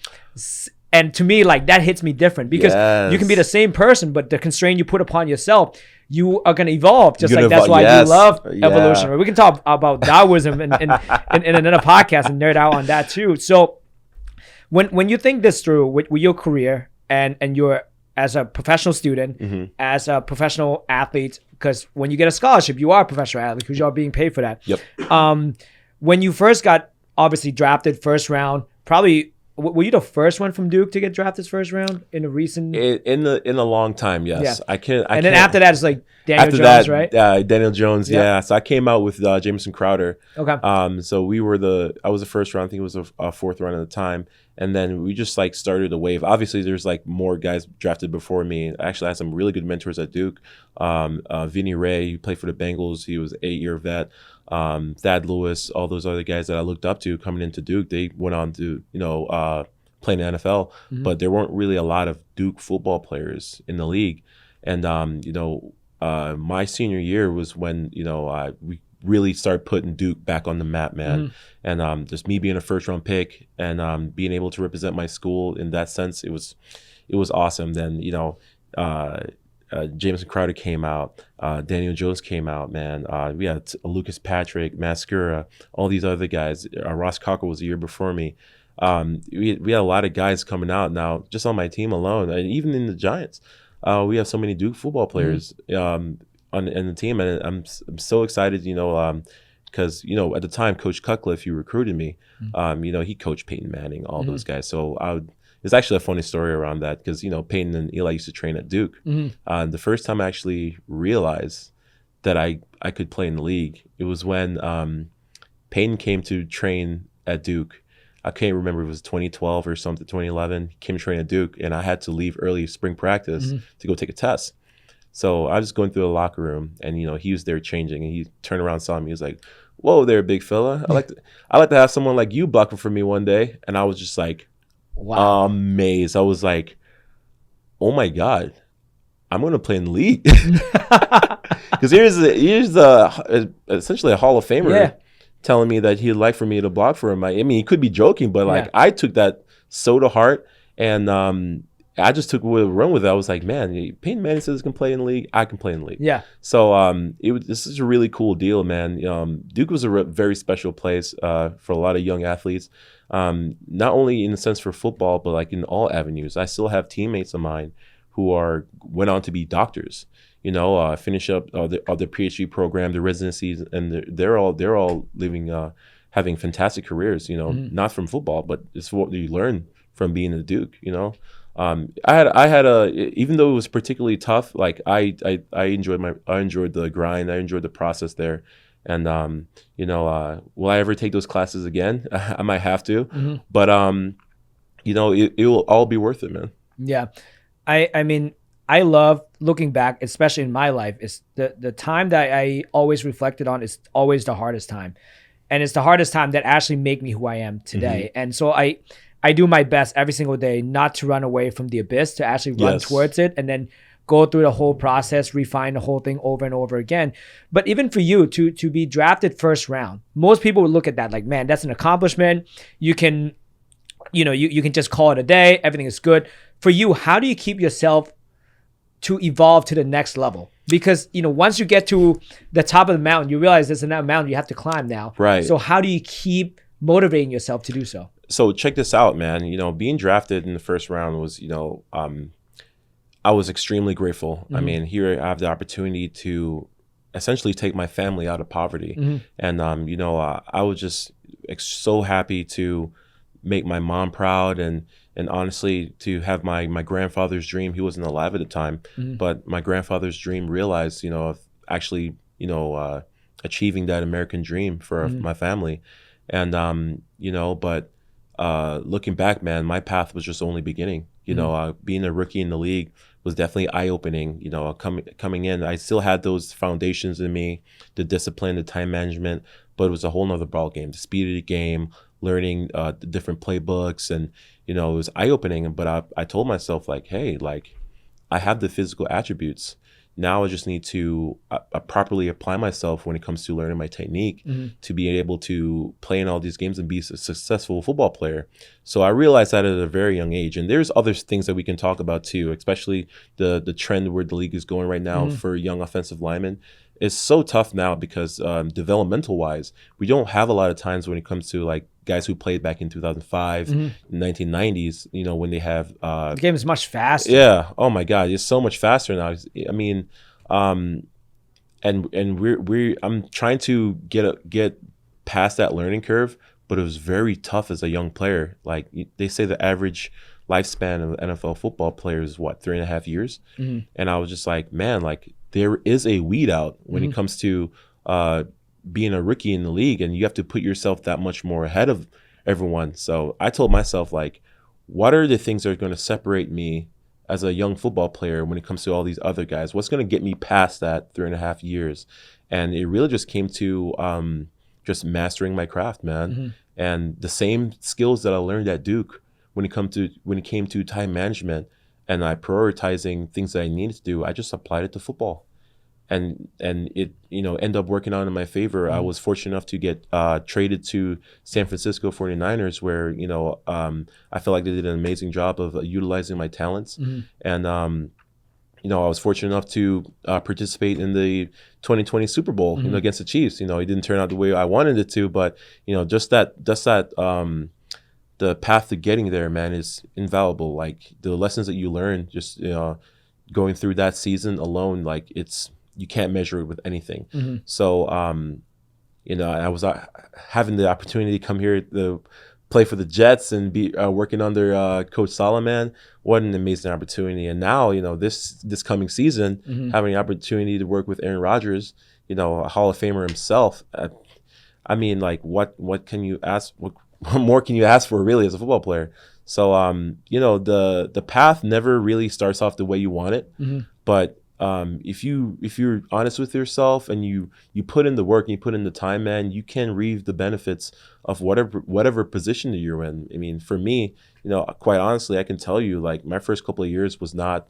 And to me, like, that hits me different because you can be the same person, but the constraint you put upon yourself, you are going to evolve. Just like that's why you love evolution. Right? We can talk about Taoism in another podcast and nerd out on that too. So when you think this through with your career and your as a professional student, as a professional athlete, because when you get a scholarship, you are a professional athlete because you are being paid for that. Yep. When you first got obviously drafted first round, probably were you the first one from Duke to get drafted first round in a recent in a long time? Yes, yeah. And then after that, it's like Daniel Jones, right? Daniel Jones. Yeah. So I came out with Jamison Crowder. Okay. So I was the first round. I think it was a fourth round at the time, and then we just like started a wave. Obviously, there's like more guys drafted before me. I actually had some really good mentors at Duke. Vinny Ray, he played for the Bengals. He was an 8-year vet. Thad Lewis, all those other guys that I looked up to coming into Duke, they went on to, play in the NFL, but there weren't really a lot of Duke football players in the league. And, my senior year was when, we really started putting Duke back on the map, man. And just me being a first round pick and being able to represent my school in that sense, it was awesome. Then, Jamison Crowder came out. Daniel Jones came out, man. We had Lucas Patrick, Mascura, all these other guys. Ross Cocker was a year before me. We had a lot of guys coming out now, just on my team alone, and even in the Giants. We have so many Duke football players on the team, and I'm so excited, because at the time, Coach Cutcliffe, he recruited me. He coached Peyton Manning, all those guys. So there's actually a funny story around that because, Peyton and Eli used to train at Duke. The first time I actually realized that I could play in the league, it was when Peyton came to train at Duke. I can't remember if it was 2012 or something, 2011. He came to train at Duke, and I had to leave early spring practice to go take a test. So I was going through the locker room, and, he was there changing, and he turned around and saw me. He was like, "Whoa there, big fella. I like to have someone like you blocking for me one day." And I was just like, wow. Amazed. I was like, oh my God, I'm going to play in the league. Because here's essentially a Hall of Famer telling me that he'd like for me to block for him. I mean, he could be joking, but I took that so to heart, and I just took a run with it. I was like, man, Peyton Manning says he can play in the league. I can play in the league. Yeah. So this is a really cool deal, man. Duke was a very special place for a lot of young athletes. Not only in the sense for football, but like in all avenues. I still have teammates of mine who went on to be doctors, finish up their PhD program, their residencies, and they're all living, having fantastic careers, not from football, but it's what you learn from being a Duke, I had even though it was particularly tough, like I enjoyed the grind. I enjoyed the process there. And, will I ever take those classes again? I might have to, but, it will all be worth it, man. Yeah. I mean, I love looking back, especially in my life, is the time that I always reflected on is always the hardest time. And it's the hardest time that actually made me who I am today. And so I do my best every single day not to run away from the abyss, to actually run towards it and then go through the whole process, refine the whole thing over and over again. But even for you to be drafted first round, most people would look at that like, man, that's an accomplishment. You can, you can just call it a day. Everything is good. For you, how do you keep yourself to evolve to the next level? Because, once you get to the top of the mountain, you realize there's another mountain you have to climb now. Right. So how do you keep motivating yourself to do so? So check this out, man. Being drafted in the first round was, I was extremely grateful. I mean, here I have the opportunity to essentially take my family out of poverty. And, I was just so happy to make my mom proud and honestly to have my grandfather's dream. He wasn't alive at the time, but my grandfather's dream realized, of actually, achieving that American dream for my family. And, but looking back, man, my path was just only beginning. Being a rookie in the league was definitely eye-opening. Coming in, I still had those foundations in me, the discipline, the time management, but it was a whole nother ball game. The speed of the game, learning the different playbooks, and it was eye opening. But I told myself like, hey, like I have the physical attributes. Now I just need to properly apply myself when it comes to learning my technique to be able to play in all these games and be a successful football player. So I realized that at a very young age. And there's other things that we can talk about too, especially the trend where the league is going right now for young offensive linemen. It's so tough now because developmental wise, we don't have a lot of times when it comes to like guys who played back in 2005, 1990s, when they have the game is much faster. Yeah. Oh my God, it's so much faster now. I mean, and I'm trying to get past that learning curve, but it was very tough as a young player. Like they say the average lifespan of an NFL football player is what, 3.5 years? And I was just like, man, like there is a weed out when it comes to being a rookie in the league, and you have to put yourself that much more ahead of everyone. So I told myself, like, what are the things that are going to separate me as a young football player when it comes to all these other guys? What's going to get me past that 3.5 years? And it really just came to just mastering my craft, man. And the same skills that I learned at Duke when it came to time management and I prioritizing things that I needed to do, I just applied it to football. And it ended up working out in my favor. I was fortunate enough to get traded to San Francisco 49ers, where I feel like they did an amazing job of utilizing my talents. And I was fortunate enough to participate in the 2020 Super Bowl against the Chiefs. It didn't turn out the way I wanted it to, but just that the path to getting there, man, is invaluable. Like the lessons that you learn just going through that season alone, like you can't measure it with anything. So, I was having the opportunity to come here to play for the Jets and be working under Coach Solomon. What an amazing opportunity. And now, this coming season, having the opportunity to work with Aaron Rodgers, a Hall of Famer himself. I mean, like, what can you ask? What more can you ask for, really, as a football player? So, the path never really starts off the way you want it, but if you're honest with yourself and you put in the work and you put in the time, man, you can reap the benefits of whatever position that you're in. I mean, for me, quite honestly, I can tell you, like, my first couple of years was not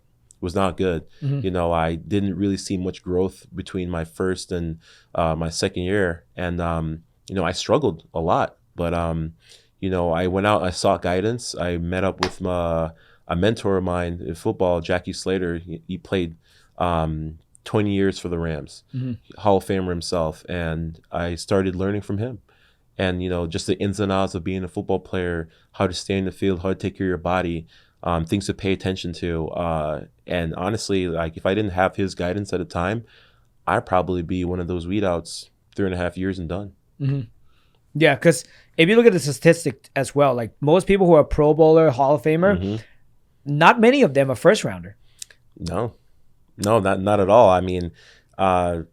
good. I didn't really see much growth between my first and my second year, and I struggled a lot. But I went out, I sought guidance. I met up with a mentor of mine in football, Jackie Slater. He played 20 years for the Rams, Hall of Famer himself, and I started learning from him. And just the ins and outs of being a football player, how to stay in the field, how to take care of your body, things to pay attention to. And honestly, like, if I didn't have his guidance at the time, I'd probably be one of those weed outs 3.5 years and done. Yeah, because if you look at the statistic as well, like most people who are Pro Bowler, Hall of Famer, not many of them are first rounder. No, not at all. I mean, the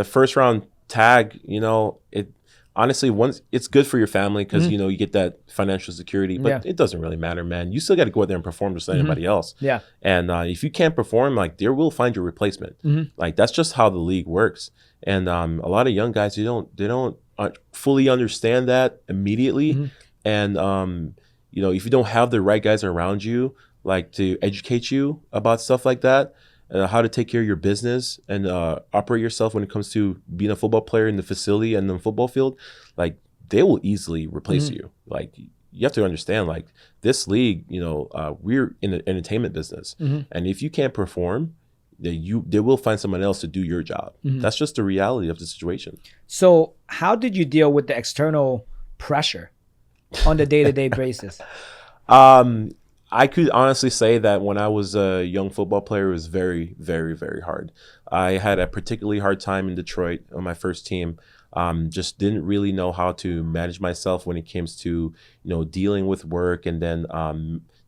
first round tag, it honestly, it's good for your family because you get that financial security, but it doesn't really matter, man. You still got to go out there and perform just like anybody else. Yeah. And if you can't perform, like, they will find your replacement. Like, that's just how the league works. And a lot of young guys, they don't fully understand that immediately. And if you don't have the right guys around you, like, to educate you about stuff like that, how to take care of your business and operate yourself when it comes to being a football player in the facility and the football field, like, they will easily replace you. Like, you have to understand, like, this league, we're in the entertainment business, and if you can't perform, they will find someone else to do your job. That's just the reality of the situation. So how did you deal with the external pressure on the day-to-day basis? I could honestly say that when I was a young football player, it was very, very, very hard. I had a particularly hard time in Detroit on my first team. Just didn't really know how to manage myself when it came to, dealing with work. And then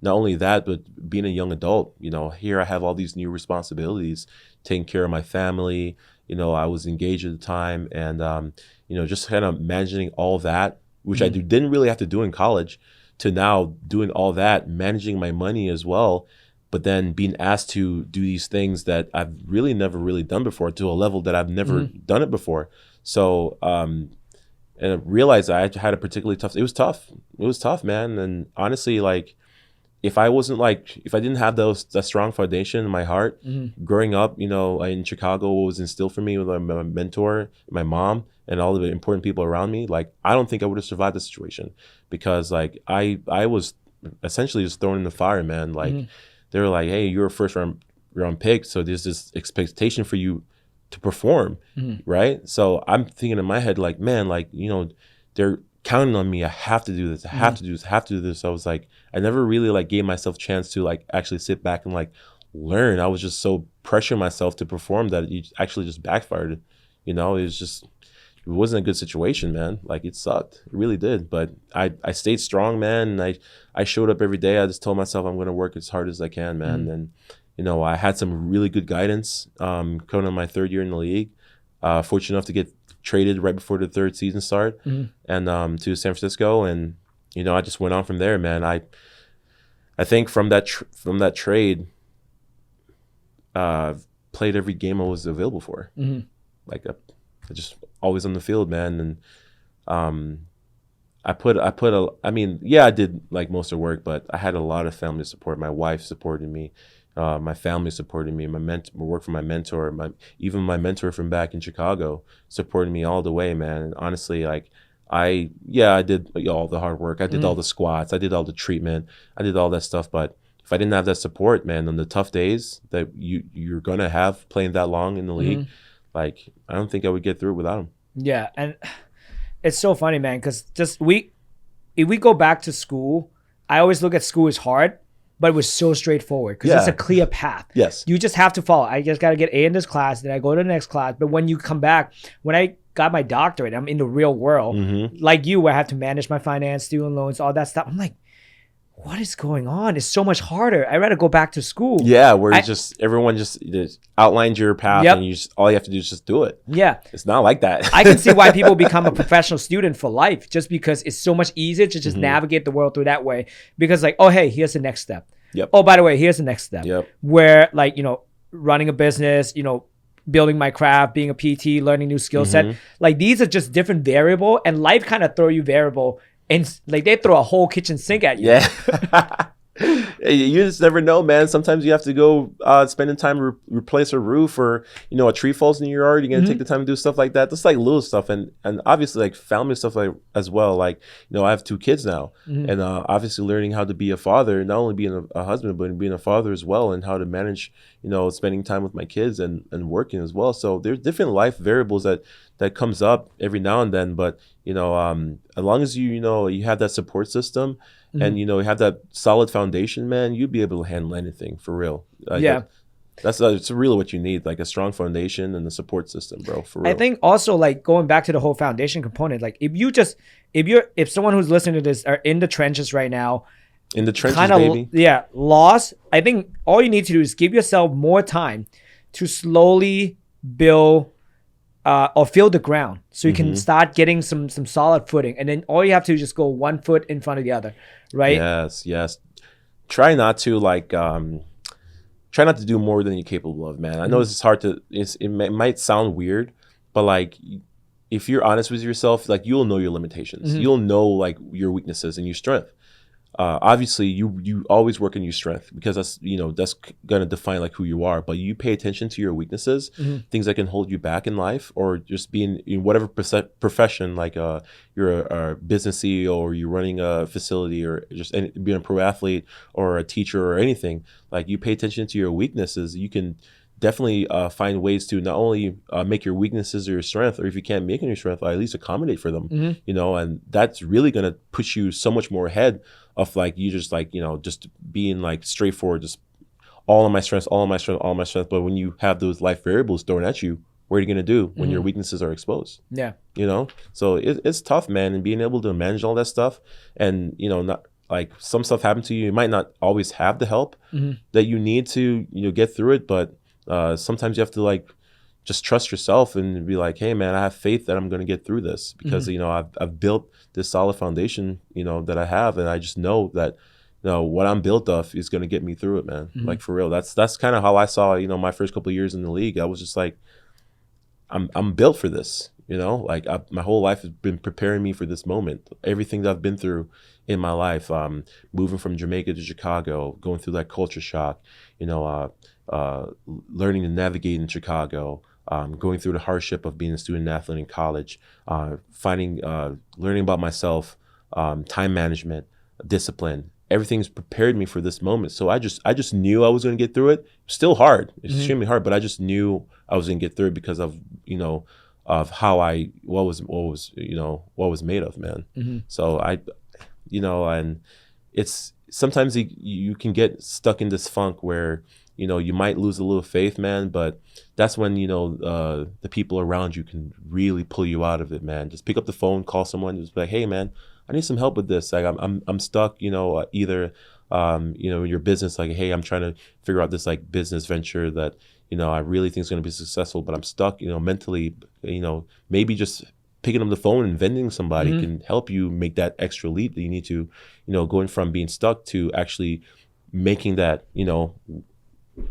not only that, but being a young adult, here I have all these new responsibilities, taking care of my family. I was engaged at the time, and, just kind of managing all that, which I didn't really have to do in college, to now doing all that, managing my money as well, but then being asked to do these things that I've really never really done before, to a level that I've never done it before. So and I realized I had a particularly tough. It was tough. It was tough, man. And honestly, like if I didn't have that strong foundation in my heart, growing up, in Chicago, what was instilled for me with my mentor, my mom, and all of the important people around me, like I don't think I would have survived the situation, because like I was essentially just thrown in the fire, man. Like they were like, hey, you're a first round pick, so there's this expectation for you to perform, right? So I'm thinking in my head, like, man, like, they're counting on me. I have to do this. I have to do this. I have to do this. So I was like, I never really like gave myself a chance to like actually sit back and like learn. I was just so pressuring myself to perform that it actually just backfired. It wasn't a good situation, man. Like it sucked. It really did. But I stayed strong, man. And I showed up every day. I just told myself I'm going to work as hard as I can, man. And, I had some really good guidance coming on my third year in the league. Fortunate enough to get traded right before the third season start and to San Francisco. And, I just went on from there, man. I think from that trade, played every game I was available for. Like I just always on the field, man. And I did like most of the work, but I had a lot of family support. My wife supported me. My family supported me. My work for my mentor, even my mentor from back in Chicago supported me all the way, man. And honestly, like I did all the hard work. I did all the squats. I did all the treatment. I did all that stuff. But if I didn't have that support, man, on the tough days that you're gonna have playing that long in the league, like I don't think I would get through it without him. Yeah, and it's so funny, man, because if we go back to school, I always look at school as hard. But it was so straightforward because it's a clear path. Yes. You just have to follow. I just got to get A in this class, then I go to the next class. But when you come back, when I got my doctorate, I'm in the real world, like you, where I have to manage my finance, student loans, all that stuff. I'm like, what is going on? It's so much harder. I'd rather go back to school. Yeah, where everyone just outlined your path and all you have to do is just do it. Yeah. It's not like that. I can see why people become a professional student for life, just because it's so much easier to just navigate the world through that way. Because like, oh, hey, here's the next step. Yep. Oh, by the way, here's the next step. Yep. Where like, running a business, building my craft, being a PT, learning new skill set. Like these are just different variable, and life kind of throw you variable. And like they throw a whole kitchen sink at you. Yeah. You just never know, man. Sometimes you have to go spending time to replace a roof, or a tree falls in your yard. You're gonna take the time to do stuff like that. Just like little stuff, and obviously like family stuff like as well. Like I have 2 kids now, and obviously learning how to be a father, not only being a husband, but being a father as well, and how to manage spending time with my kids and working as well. So there's different life variables that comes up every now and then, but as long as you have that support system and you have that solid foundation, man, you'd be able to handle anything for real. That's really what you need, like a strong foundation and a support system, bro, for real. I think also like going back to the whole foundation component, like if someone who's listening to this are in the trenches right now, in the trenches, baby. Yeah, lost. I think all you need to do is give yourself more time to slowly build or feel the ground, so you can start getting some solid footing, and then all you have to do is just go 1 foot in front of the other, right? Yes. Try not to do more than you're capable of, man. I know this is hard to. It might sound weird, but like if you're honest with yourself, like you'll know your limitations. You'll know like your weaknesses and your strength. Obviously you always work on your strength, because that's that's gonna define like who you are, but you pay attention to your weaknesses, things that can hold you back in life, or just being in whatever profession, like you're a business CEO, or you're running a facility, or just being a pro athlete or a teacher or anything. Like you pay attention to your weaknesses, you can definitely find ways to not only make your weaknesses your strength, or if you can't make them your strength, at least accommodate for them. And that's really going to push you so much more ahead of like you just like just being like straightforward, just all of my strengths, all of my strength, all of my strength. But when you have those life variables thrown at you, what are you going to do when your weaknesses are exposed? Yeah. So it's tough, man, and being able to manage all that stuff, and not like some stuff happen to you, you might not always have the help that you need to get through it, but sometimes you have to like just trust yourself and be like, hey man, I have faith that I'm going to get through this, because I've built this solid foundation that I have, and I just know that what I'm built of is going to get me through it, man. Like for real. That's kind of how I saw my first couple of years in the league. I was just like, I'm built for this. You know, like my whole life has been preparing me for this moment. Everything that I've been through in my life, moving from Jamaica to Chicago, going through that culture shock, you know, learning to navigate in Chicago, going through the hardship of being a student athlete in college, learning about myself, time management, discipline. Everything's prepared me for this moment. So I just knew I was going to get through it. Still hard, it's extremely hard, but I just knew I was going to get through it because of, you know, of how what was made of, man. So you know, and it's sometimes you can get stuck in this funk where, you know, you might lose a little faith, man, but that's when, you know, the people around you can really pull you out of it, man. Just pick up the phone, call someone, just be like, hey, man, I need some help with this. Like I'm stuck, you know, either, you know, in your business, like, hey, I'm trying to figure out this like business venture that, you know, I really think is going to be successful, but I'm stuck, you know, mentally, you know, maybe just picking up the phone and vending somebody can help you make that extra leap that you need to, you know, going from being stuck to actually making that, you know,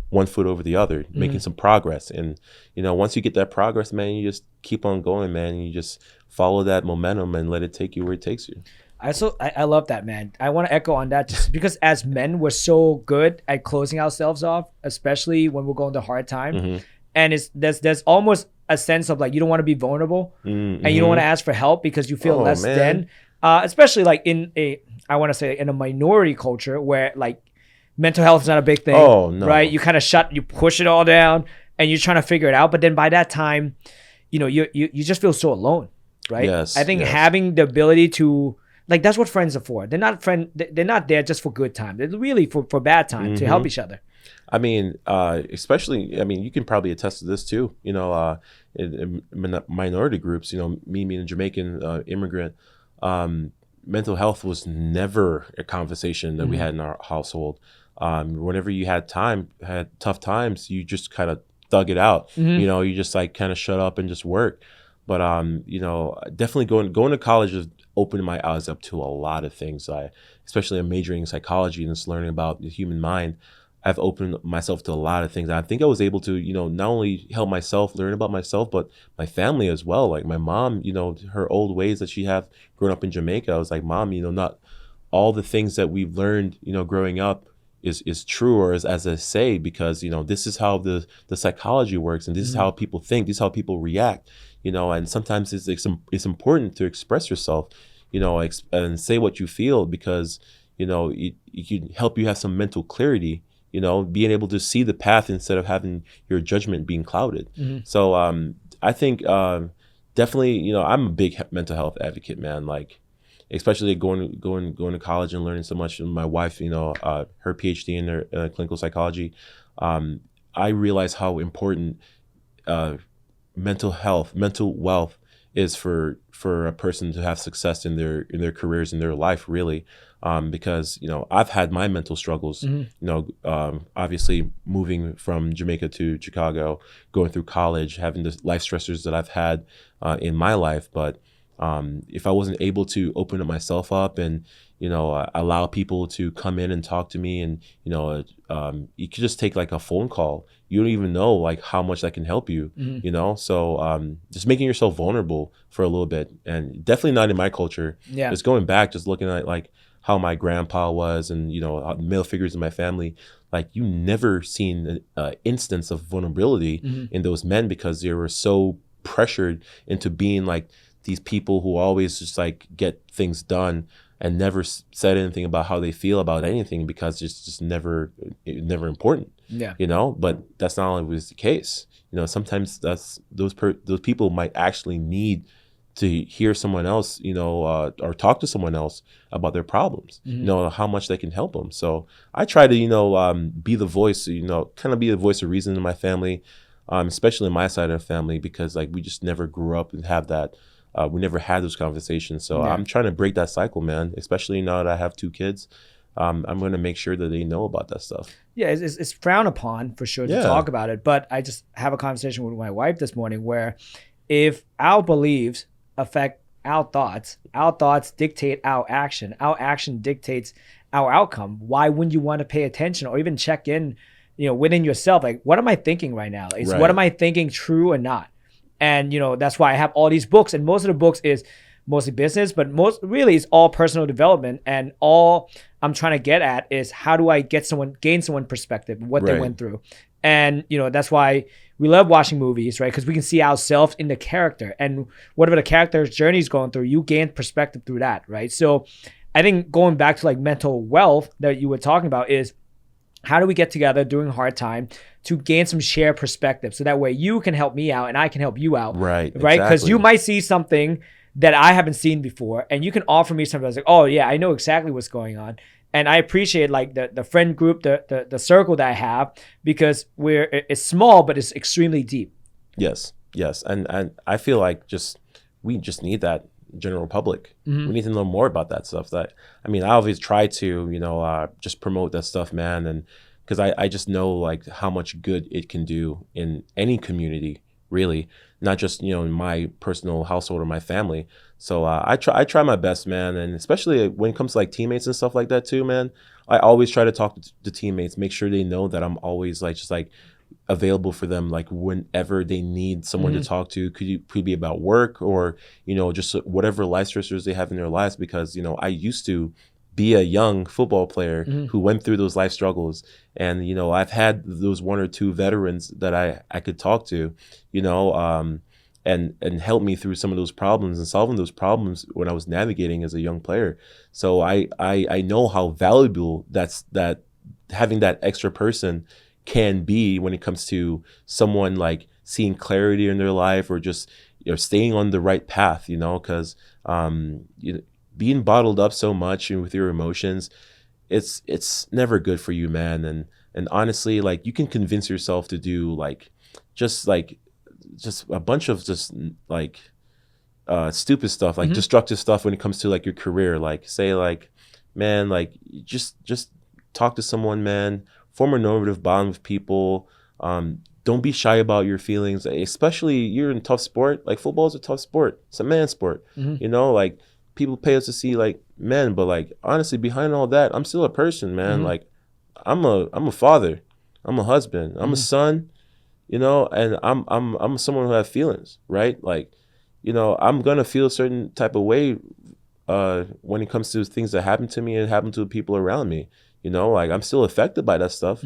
one foot over the other, making some progress. And, you know, once you get that progress, man, you just keep on going, man. And you just follow that momentum and let it take you where it takes you. I love that, man. I want to echo on that just because as men, we're so good at closing ourselves off, especially when we're going through hard time. And there's almost a sense of like, you don't want to be vulnerable and you don't want to ask for help because you feel less than, especially like I want to say in a minority culture where like mental health is not a big thing, right? You kind of you push it all down and you're trying to figure it out. But then by that time, you know, you just feel so alone, right? Yes, I think having the ability to, like, that's what friends are for. They're not there just for good time. They're really for bad time to help each other. I mean, especially, I mean, you can probably attest to this too, you know, in minority groups, you know, me being a Jamaican immigrant, mental health was never a conversation that we had in our household. Whenever you had tough times, you just kind of thug it out. You know, you just like kind of shut up and just work. But, you know, definitely going to college has opened my eyes up to a lot of things. Especially in majoring in psychology and just learning about the human mind. I've opened myself to a lot of things. I think I was able to, you know, not only help myself learn about myself, but my family as well. Like my mom, you know, her old ways that she had growing up in Jamaica. I was like, Mom, you know, not all the things that we've learned, you know, growing up is true or as I say, because, you know, this is how the psychology works and this is how people think, this is how people react, you know, and sometimes it's important to express yourself, you know, and say what you feel because, you know, it can help you have some mental clarity. You know, being able to see the path instead of having your judgment being clouded. So I think definitely, you know, I'm a big mental health advocate, man. Like, especially going to college and learning so much. And my wife, you know, her PhD in her clinical psychology, I realize how important mental wealth is for a person to have success in their careers, in their life, really. Because, you know, I've had my mental struggles, you know, obviously moving from Jamaica to Chicago, going through college, having the life stressors that I've had in my life. But if I wasn't able to open up myself up and, you know, allow people to come in and talk to me and, you know, you could just take like a phone call. You don't even know like how much that can help you, you know? So just making yourself vulnerable for a little bit, and definitely not in my culture. Just going back, just looking at like how my grandpa was and, you know, male figures in my family, like you never seen an instance of vulnerability in those men because they were so pressured into being like these people who always just like get things done and never said anything about how they feel about anything because it's just never important. You know, but that's not always the case. You know, sometimes those people might actually need to hear someone else, you know, or talk to someone else about their problems, you know, how much they can help them. So I try to, you know, be the voice, you know, kind of be the voice of reason in my family, especially in my side of the family, because like we just never grew up and have that. We never had those conversations. So I'm trying to break that cycle, man, especially now that I have 2 kids. I'm going to make sure that they know about that stuff. Yeah, it's frowned upon for sure to talk about it. But I just have a conversation with my wife this morning where if our beliefs affect our thoughts dictate our action dictates our outcome, why wouldn't you want to pay attention or even check in, you know, within yourself? Like, what am I thinking right now? What am I thinking true or not? And, that's why I have all these books, and most of the books is mostly business, but most really it's all personal development. And all I'm trying to get at is how do I gain someone perspective, what they went through. And, that's why we love watching movies, right? Because we can see ourselves in the character, and whatever the character's journey is going through, you gain perspective through that, right? So I think going back to like mental wealth that you were talking about is how do we get together during a hard time to gain some shared perspective, so that way you can help me out and I can help you out, right? Because you might see something that I haven't seen before, and you can offer me something that's like, oh yeah, I know exactly what's going on. And I appreciate like the friend group, the circle that I have, because it's small, but it's extremely deep. Yes. And I feel like we just need that general public. We need to know more about that stuff. I always try to, just promote that stuff, man. And because I just know like how much good it can do in any community, really, not just, in my personal household or my family. So I try my best, man. And especially when it comes to like teammates and stuff like that too, man, I always try to talk to teammates, make sure they know that I'm always like, just like available for them, like whenever they need someone to talk to. Could be about work or, just whatever life stressors they have in their lives. Because, I used to be a young football player who went through those life struggles. And, I've had those one or two veterans that I could talk to, and help me through some of those problems and solving those problems when I was navigating as a young player. So I know how valuable that having that extra person can be when it comes to someone like seeing clarity in their life, or just staying on the right path, because being bottled up so much and with your emotions, it's never good for you, man. And honestly, like, you can convince yourself to do just a bunch of stupid stuff, like destructive stuff when it comes to like your career. Like, say like, man, like just talk to someone, man. Form a normative bond with people. Don't be shy about your feelings, especially you're in a tough sport. Like, football is a tough sport. It's a man sport. Like, people pay us to see like men, but like, honestly, behind all that, I'm still a person, man. Like, I'm a father, I'm a husband, I'm a son, and I'm someone who has feelings, right? Like, I'm gonna feel a certain type of way when it comes to things that happen to me and happen to the people around me. Like, I'm still affected by that stuff,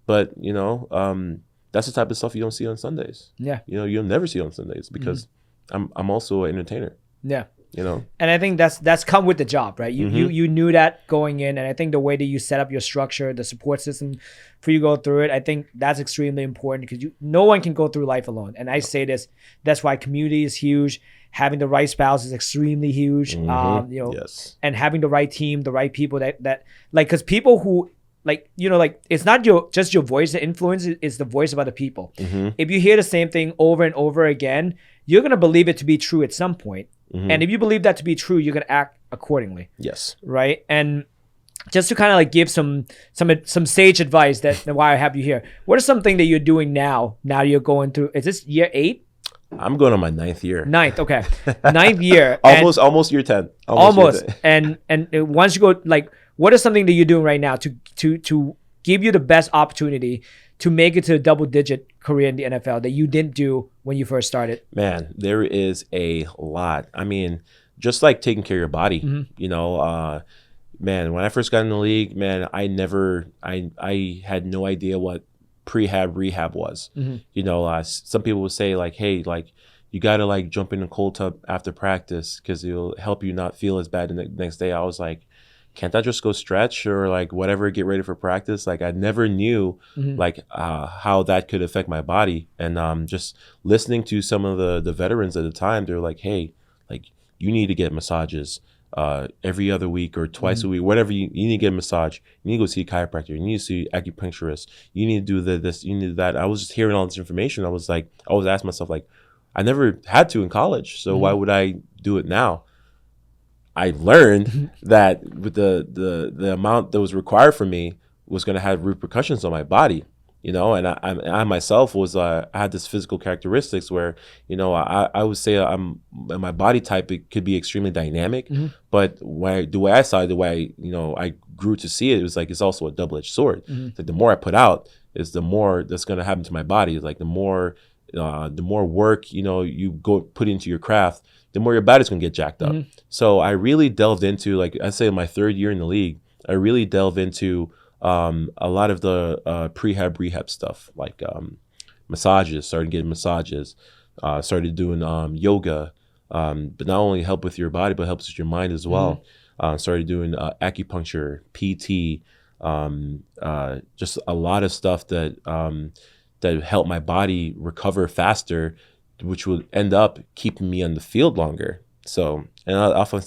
but that's the type of stuff you don't see on Sundays. Yeah. You'll never see on Sundays, because I'm also an entertainer. Yeah. And I think that's come with the job, right? You knew that going in, and I think the way that you set up your structure, the support system for you to go through it, I think that's extremely important, because no one can go through life alone. And I say this, that's why community is huge. Having the right spouse is extremely huge. Yes. And having the right team, the right people that like, because people who like, it's not just your voice that influences, it's the voice of other people. If you hear the same thing over and over again, you're going to believe it to be true at some point. And if you believe that to be true, you're going to act accordingly. Yes. Right. And just to kind of like give some sage advice, that's why I have you here. What is something that you're doing now you're going through? Is this year 8? I'm going on my 9th year. 9th. Okay. 9th year. almost year 10. Almost. And once you go, like, what is something that you're doing right now to give you the best opportunity to make it to a double-digit career in the NFL that you didn't do when you first started? Man, there is a lot. I mean, just like taking care of your body, man, when I first got in the league, man, I had no idea what rehab was. Some people would say like, hey, like, you got to like jump in a cold tub after practice because it'll help you not feel as bad the next day. I was like, can't I just go stretch or like whatever, get ready for practice? Like, I never knew like how that could affect my body. And just listening to some of the veterans at the time, they're like, hey, like, you need to get massages every other week or twice a week, whatever. You need to get a massage. You need to go see a chiropractor. You need to see an acupuncturist. You need to do this. You need to do that. I was just hearing all this information. I was asking myself, like, I never had to in college, so why would I do it now? I learned that with the amount that was required for me was going to have repercussions on my body, and I myself was I had this physical characteristics where I would say my body type, it could be extremely dynamic, but the way I saw it, the way I grew to see it, was like it's also a double-edged sword. Like, the more I put out is the more that's going to happen to my body. Like, the more the more work, you go put into your craft, the more your body's going to get jacked up. So I really delved into, like I say, my third year in the league, I really delved into a lot of the rehab stuff, like massages, started getting massages, started doing yoga, but not only help with your body, but helps with your mind as well. Started doing acupuncture, PT, just a lot of stuff that helped my body recover faster, which would end up keeping me on the field longer. So, and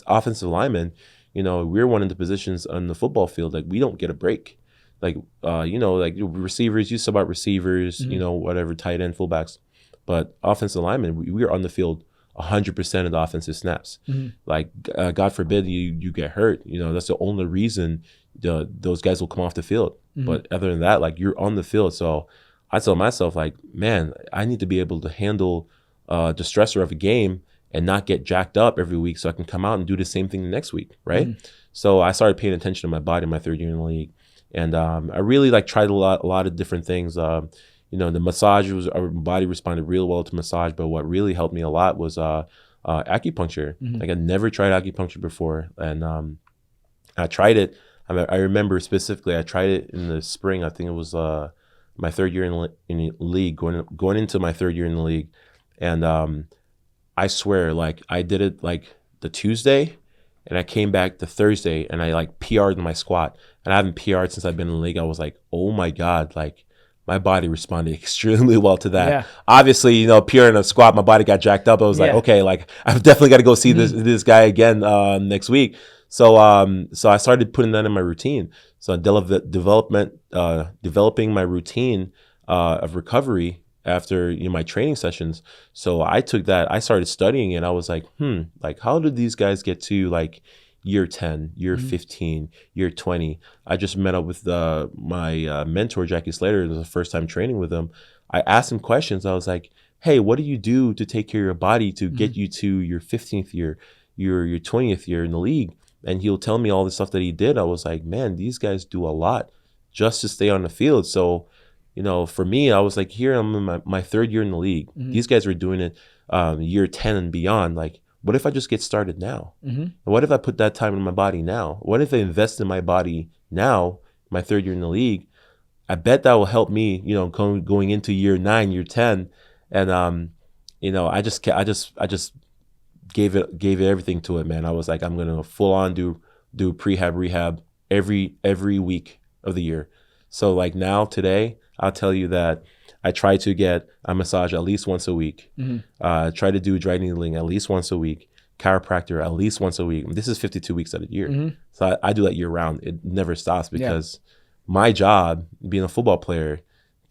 offensive lineman, we're one of the positions on the football field, like we don't get a break. Like, like receivers, you sub out receivers, whatever, tight end, fullbacks. But offensive linemen, we are on the field 100% of the offensive snaps. Like, God forbid you get hurt. That's the only reason those guys will come off the field. But other than that, like, you're on the field. So I tell myself, like, man, I need to be able to handle the stressor of a game and not get jacked up every week so I can come out and do the same thing the next week, right? So I started paying attention to my body my third year in the league. And I really tried a lot of different things. The massage our body responded real well to massage, but what really helped me a lot was acupuncture. Like, I never tried acupuncture before, and I tried it. I remember specifically, I tried it in the spring. I think it was my third year in the league, going into my third year in the league, and I swear, like, I did it like the Tuesday, and I came back the Thursday, and I PR'd in my squat, and I haven't PR'd since I've been in the league. I was like, oh my God, like, my body responded extremely well to that. Obviously, PRing a squat, my body got jacked up. I was like, okay, like, I've definitely got to go see this guy again next week. So I started putting that in my routine. So developing my routine of recovery after my training sessions. So I took that, I started studying it. I was like, like, how did these guys get to like year 10, year 15, year 20? I just met up with my mentor, Jackie Slater. It was the first time training with him. I asked him questions. I was like, hey, what do you do to take care of your body to get you to your 15th year, your 20th year in the league? And he'll tell me all the stuff that he did. I was like, man, these guys do a lot just to stay on the field. So, for me, I was like, here I'm in my third year in the league. These guys were doing it year 10 and beyond. Like, what if I just get started now? What if I put that time in my body now? What if I invest in my body now, my third year in the league? I bet that will help me, going into year 9, year 10. And, I just gave it everything to it, man. I was like, I'm going to full on do rehab every week of the year. So like now today, I'll tell you that I try to get a massage at least once a week. Try to do dry needling at least once a week. Chiropractor at least once a week. This is 52 weeks out of the year. So I do that year round. It never stops because my job, being a football player,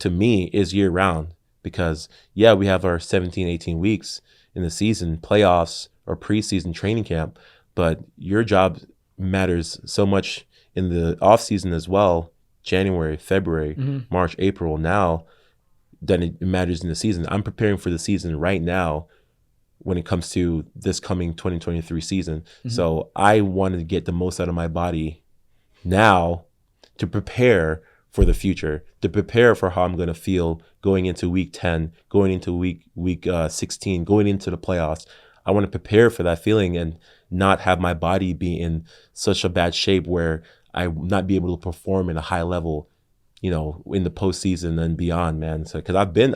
to me is year round. Because we have our 17, 18 weeks in the season, playoffs or preseason training camp, but your job matters so much in the off season as well. January, February, March, April, now, then it matters in the season. I'm preparing for the season right now when it comes to this coming 2023 season. So I wanted to get the most out of my body now to prepare for the future, to prepare for how I'm going to feel going into week 10, going into week 16, going into the playoffs. I want to prepare for that feeling and not have my body be in such a bad shape where I not be able to perform at a high level, in the postseason and beyond, man. So, because I've been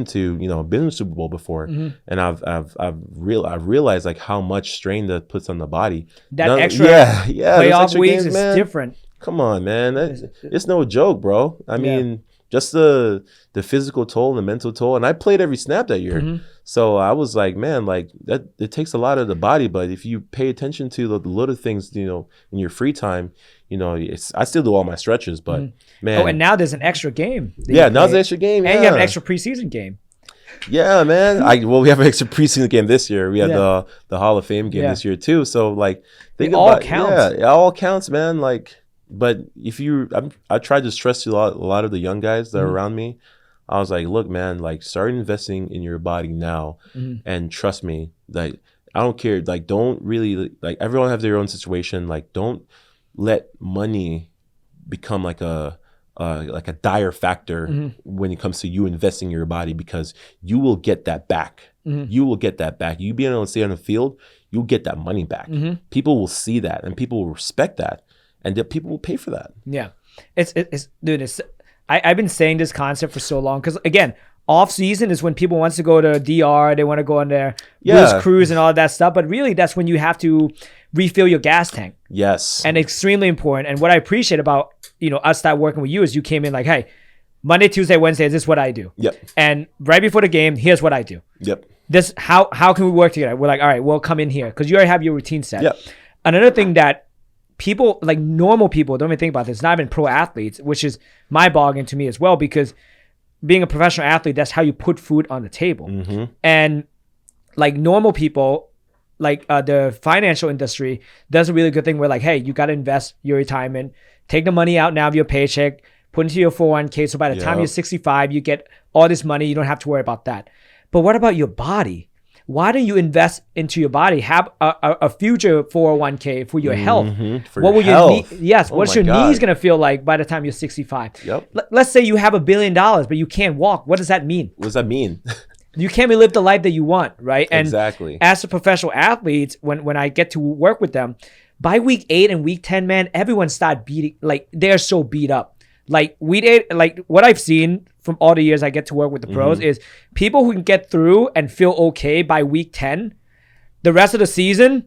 to the Super Bowl before, and I've realized like how much strain that puts on the body. Extra playoff extra weeks games, is different. Come on, man, it's no joke, bro. I mean, just the physical toll and the mental toll, and I played every snap that year. So I was like, man, like that it takes a lot of the body, but if you pay attention to the little things, in your free time. I still do all my stretches, but man. Oh, and now there's an extra game. Now there's an extra game. And you have an extra preseason game. Yeah, man. We have an extra preseason game this year. We had the Hall of Fame game this year too. So like, it all counts. Yeah, it all counts, man. Like, but if I tried to stress to a lot of the young guys that are around me. I was like, look, man, like start investing in your body now, and trust me, like I don't care. Like, don't really like everyone have their own situation. Like, don't let money become like a like a dire factor when it comes to you investing in your body, because you will get that back. You will get that back. You being able to stay on the field, you'll get that money back. People will see that, and people will respect that, and people will pay for that. Yeah, it's dude. I've been saying this concept for so long, because again, off season is when people wants to go to DR, they want to go on their booze cruise and all that stuff. But really, that's when you have to refill your gas tank. Yes, and extremely important. And what I appreciate about us start working with you is you came in like, hey, Monday, Tuesday, Wednesday, this is what I do. Yep. And right before the game, here's what I do. Yep. This how can we work together? We're like, all right, we'll come in here because you already have your routine set. Yep. Another thing that people, like normal people, don't even think about this, not even pro athletes, which is mind-boggling to me as well, because being a professional athlete, that's how you put food on the table. And like normal people, like the financial industry does a really good thing where like, hey, you got to invest your retirement, take the money out now of your paycheck, put into your 401k. So by the time you're 65, you get all this money. You don't have to worry about that. But what about your body? Why don't you invest into your body? Have a future 401k for your health. For what your will health. your yes? What's your knees gonna feel like by the time you're 65? Yep. Let's say you have $1 billion, but you can't walk. What does that mean? What does that mean? You can't live the life that you want, right? And exactly. As a professional athlete, when I get to work with them, by week 8 and week 10, man, everyone started beating, like they're so beat up. Like week 8, like what I've seen from all the years I get to work with the pros is people who can get through and feel okay by week 10, the rest of the season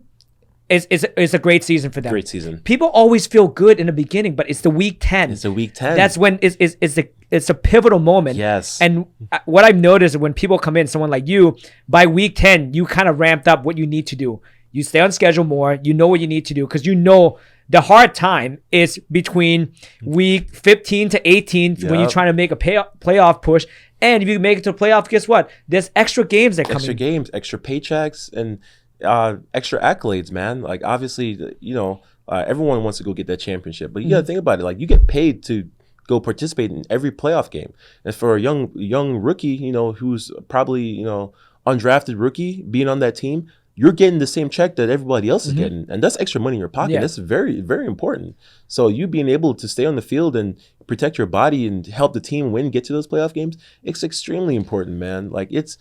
is a great season for them. Great season. People always feel good in the beginning, but it's the week 10. It's the week 10. That's when it's a pivotal moment. Yes. And what I've noticed is when people come in, someone like you, by week 10, you kind of ramped up what you need to do. You stay on schedule more. You know what you need to do because you know the hard time is between week 15 to 18 when you're trying to make a playoff push. And if you make it to a playoff, guess what? There's extra games that come in. Extra games, extra paychecks, and extra accolades, man. Like, obviously, everyone wants to go get that championship. But you got to think about it. Like, you get paid to go participate in every playoff game. And for a young rookie, who's probably, undrafted rookie, being on that team, you're getting the same check that everybody else is getting. And that's extra money in your pocket. That's very, very important. So you being able to stay on the field and protect your body and help the team win, get to those playoff games, it's extremely important, man. Like it's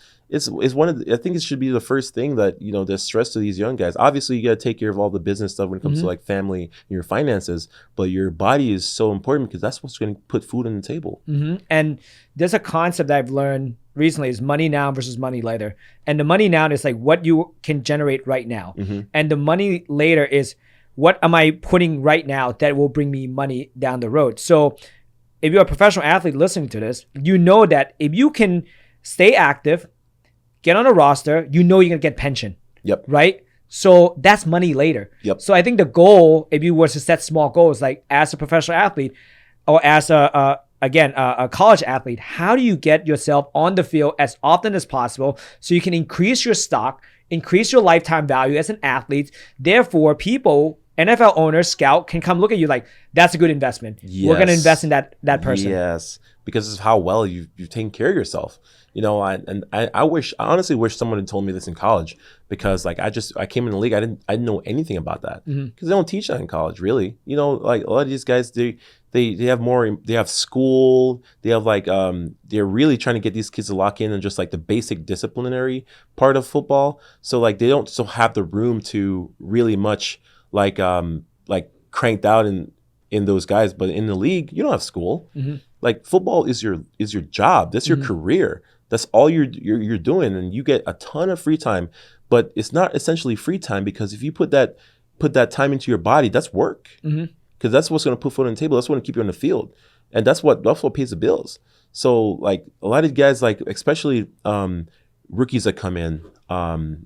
one of the, I think it should be the first thing that, that's stressed to these young guys. Obviously, you got to take care of all the business stuff when it comes to like family and your finances, but your body is so important because that's what's going to put food on the table. And there's a concept that I've learned recently is money now versus money later. And the money now is like what you can generate right now. And the money later is what am I putting right now that will bring me money down the road. So if you're a professional athlete listening to this, you know that if you can stay active, get on a roster, you're going to get pension. Yep. Right? So that's money later. Yep. So I think the goal, if you were to set small goals, like as a professional athlete or as a college athlete, how do you get yourself on the field as often as possible so you can increase your stock, increase your lifetime value as an athlete? Therefore, people, NFL owners, scout, can come look at you like, that's a good investment. Yes. We're going to invest in that person. Yes, because of how well you've taken care of yourself. I honestly wish someone had told me this in college, because like I came in the league, I didn't know anything about that because they don't teach that in college, really. Like a lot of these guys, they have more, they have school, they have like they're really trying to get these kids to lock in on just like the basic disciplinary part of football. So like they don't still have the room to really much like cranked out in those guys. But in the league, you don't have school. Like football is your job. That's your career. That's all you're doing, and you get a ton of free time. But it's not essentially free time, because if you put that time into your body, that's work. Because that's what's going to put food on the table. That's what's going to keep you on the field, and that's what pays the bills. So like a lot of guys, like especially rookies that come in,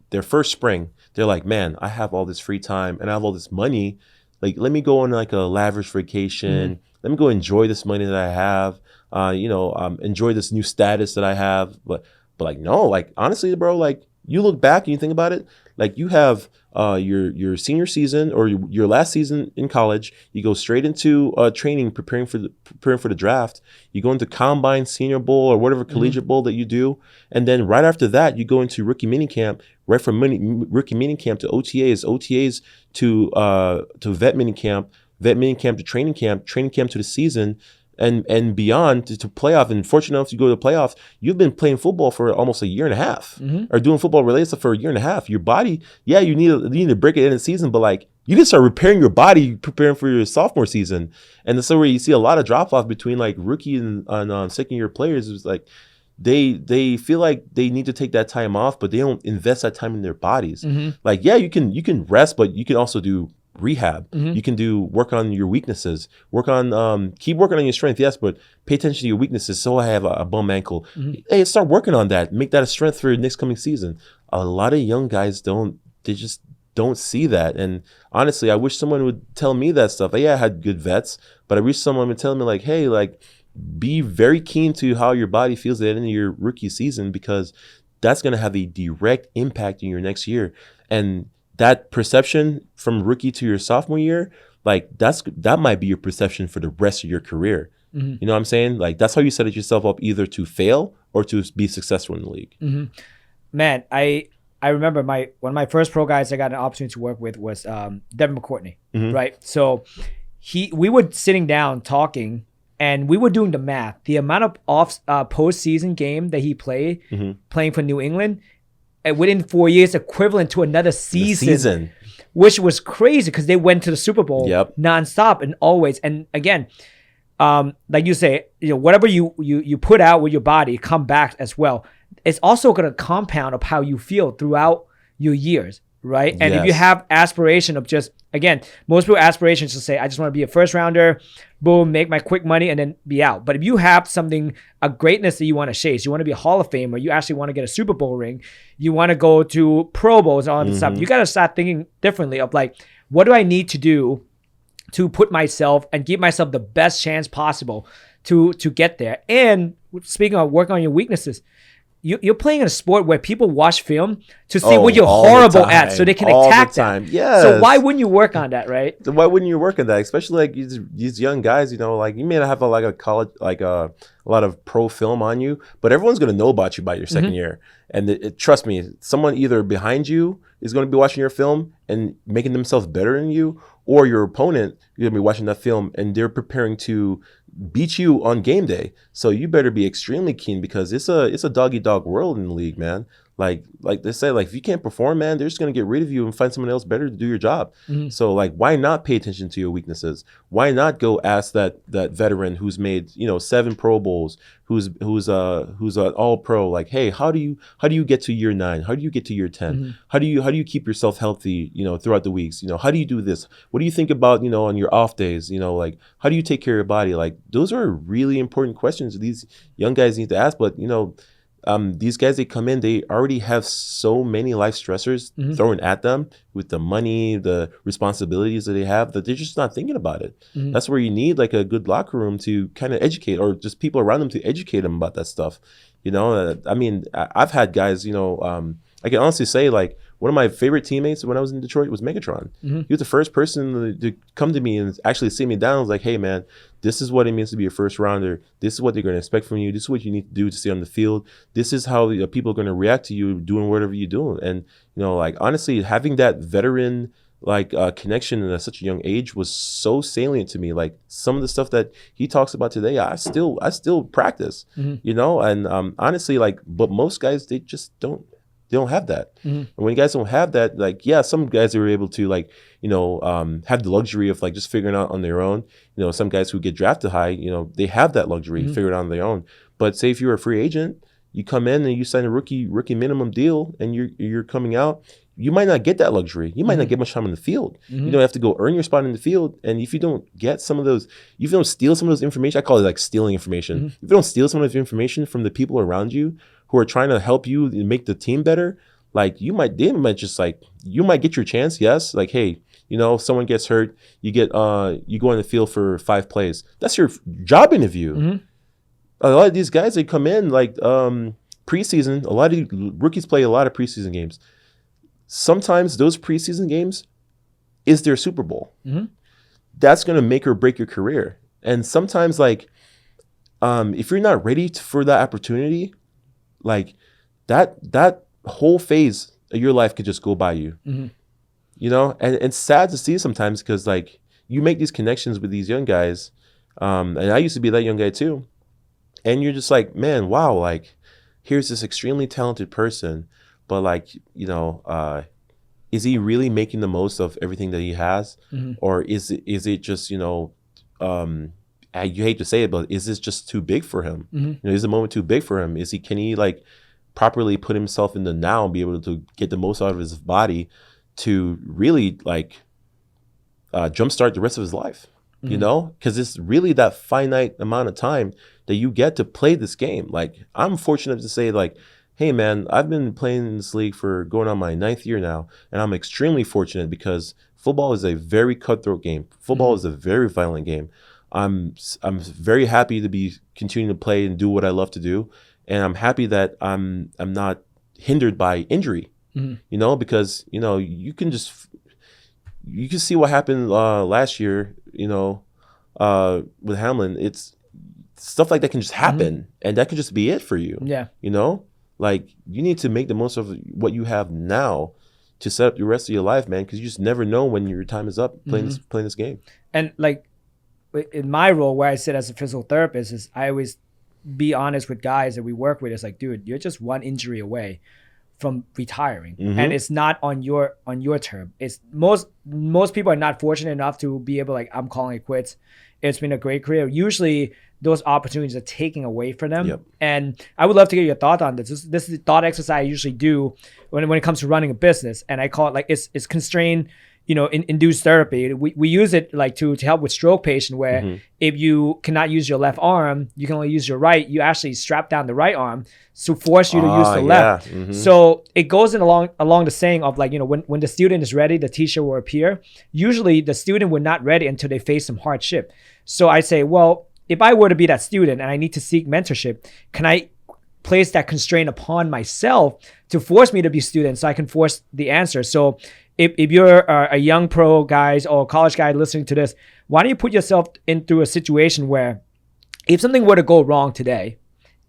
their first spring, they're like, man, I have all this free time and I have all this money. Like, let me go on like a lavish vacation. Let me go enjoy this money that I have. Enjoy this new status that I have. But like, no, like honestly, bro, like you look back and you think about it, like you have your senior season or your last season in college, you go straight into training, preparing for the draft. You go into combine, senior bowl, or whatever collegiate bowl that you do, and then right after that, you go into rookie minicamp. Right from rookie minicamp to OTAs to vet minicamp to training camp to the season. and beyond to playoff. And fortunate enough to go to the playoffs, you've been playing football for almost a year and a half, or doing football related stuff for a year and a half. Your body, yeah, you need to break it in the season, but like you can start repairing your body, preparing for your sophomore season. And that's where you see a lot of drop off between like rookie and second year players. It's like they feel like they need to take that time off, but they don't invest that time in their bodies. Like, yeah, you can rest, but you can also do rehab. You can do work on your weaknesses, keep working on your strength, yes, but pay attention to your weaknesses. So I have a bum ankle. Hey, start working on that. Make that a strength for your next coming season. A lot of young guys just don't see that. And honestly, I wish someone would tell me that stuff. Like, yeah, I had good vets, but I wish someone would tell me like, hey, like, be very keen to how your body feels at the end of your rookie season, because that's going to have a direct impact in your next year. And that perception from rookie to your sophomore year, like that might be your perception for the rest of your career. You know what I'm saying? Like, that's how you set yourself up, either to fail or to be successful in the league. Man, I remember one of my first pro guys I got an opportunity to work with was Devin McCourtney, right? So we were sitting down talking, and we were doing the math. The amount of postseason game that he played, playing for New England, within 4 years, equivalent to another season. Which was crazy because they went to the Super Bowl nonstop and always. And again, like you say, whatever you put out with your body, come back as well. It's also going to compound of how you feel throughout your years, right? And if you have aspiration of just, again, most people aspirations to say, I just want to be a first rounder, boom, make my quick money and then be out. But if you have a greatness that you want to chase, you want to be a Hall of Famer, you actually want to get a Super Bowl ring, you want to go to Pro Bowls and all that stuff, you got to start thinking differently of like, what do I need to do to put myself and give myself the best chance possible to get there? And speaking of work on your weaknesses, you're playing in a sport where people watch film to see what you're horrible at, so they can attack that. Yes. So why wouldn't you work on that, right? So why wouldn't you work on that? Especially like these young guys, like you may not have a lot of pro film on you, but everyone's gonna know about you by your second year. And trust me, someone either behind you is going to be watching your film and making themselves better than you, or your opponent, you're gonna be watching that film and they're preparing to beat you on game day. So you better be extremely keen, because it's a dog-eat-dog world in the league, man. Like they say, like, if you can't perform, man, they're just gonna get rid of you and find someone else better to do your job. So like, why not pay attention to your weaknesses? Why not go ask that veteran who's made 7 Pro Bowls, who's an All Pro, like, hey, how do you get to year 9? How do you get to year 10? How do you keep yourself healthy, throughout the weeks? How do you do this? What do you think about, on your off days? Like, how do you take care of your body? Like, those are really important questions these young guys need to ask. But these guys, they come in, they already have so many life stressors thrown at them with the money, the responsibilities that they have, that they're just not thinking about it. That's where you need like a good locker room to kind of educate, or just people around them to educate them about that stuff. I mean, I've had guys, I can honestly say, like, one of my favorite teammates when I was in Detroit was Megatron. He was the first person to come to me and actually sit me down. I was like, hey, man, this is what it means to be a first rounder. This is what they're going to expect from you. This is what you need to do to stay on the field. This is how people are going to react to you doing whatever you're doing. And, like, honestly, having that veteran connection at such a young age was so salient to me. Like, some of the stuff that he talks about today, I still practice, and honestly, like, but most guys, they just don't have that. And when you guys don't have that, like, yeah, some guys are able to, like, have the luxury of like just figuring out on their own. Some guys who get drafted high, they have that luxury, figure it out on their own. But say if you're a free agent, you come in and you sign a rookie minimum deal, and you're coming out, you might not get that luxury. You might not get much time in the field. You don't have to go earn your spot in the field. And if you don't get some of those, if you don't steal some of those information, I call it like stealing information. If you don't steal some of the information from the people around you who are trying to help you make the team better, like, you might get your chance. Yes. Like, hey, if someone gets hurt, you go on the field for 5 plays. That's your job interview. A lot of these guys, they come in like preseason. A lot of rookies play a lot of preseason games. Sometimes those preseason games is their Super Bowl. That's going to make or break your career. And sometimes, like, if you're not ready for that opportunity, like, that whole phase of your life could just go by you. And it's sad to see sometimes, because like, you make these connections with these young guys, And I used to be that young guy too. And you're just like, man, wow, like here's this extremely talented person, but like, is he really making the most of everything that he has? Or is it just, you hate to say it, but is this just too big for him? Is the moment too big for him? Can he like properly put himself in the now and be able to get the most out of his body to really like jumpstart the rest of his life? Because it's really that finite amount of time that you get to play this game. Like, I'm fortunate to say, like, hey, man, I've been playing in this league for going on my 9th year now, and I'm extremely fortunate because football is a very cutthroat game. Football is a very violent game. I'm very happy to be continuing to play and do what I love to do, and I'm happy that I'm not hindered by injury. Because you can see what happened last year. With Hamlin, it's stuff like that can just happen, and that could just be it for you. Yeah. Like you need to make the most of what you have now to set up the rest of your life, man, because you just never know when your time is up playing this game. And like in my role, where I sit as a physical therapist, is I always be honest with guys that we work with. It's like, dude, you're just one injury away from retiring, and it's not on your term. It's most people are not fortunate enough to be able, like, I'm calling it quits. It's been a great career. Usually those opportunities are taken away from them. Yep. And I would love to get your thought on this. This is the thought exercise I usually do when it comes to running a business, and I call it like it's constrained, induced therapy. We use it like to help with stroke patient, where if you cannot use your left arm, you can only use your right. You actually strap down the right arm to force you to use the left. So it goes in along the saying of, like, when the student is ready, the teacher will appear. Usually the student would not ready until they face some hardship. So I say, well, if I were to be that student and I need to seek mentorship, can I place that constraint upon myself to force me to be student so I can force the answer? So if you're a young pro guys or college guy listening to this, why don't you put yourself into a situation where if something were to go wrong today,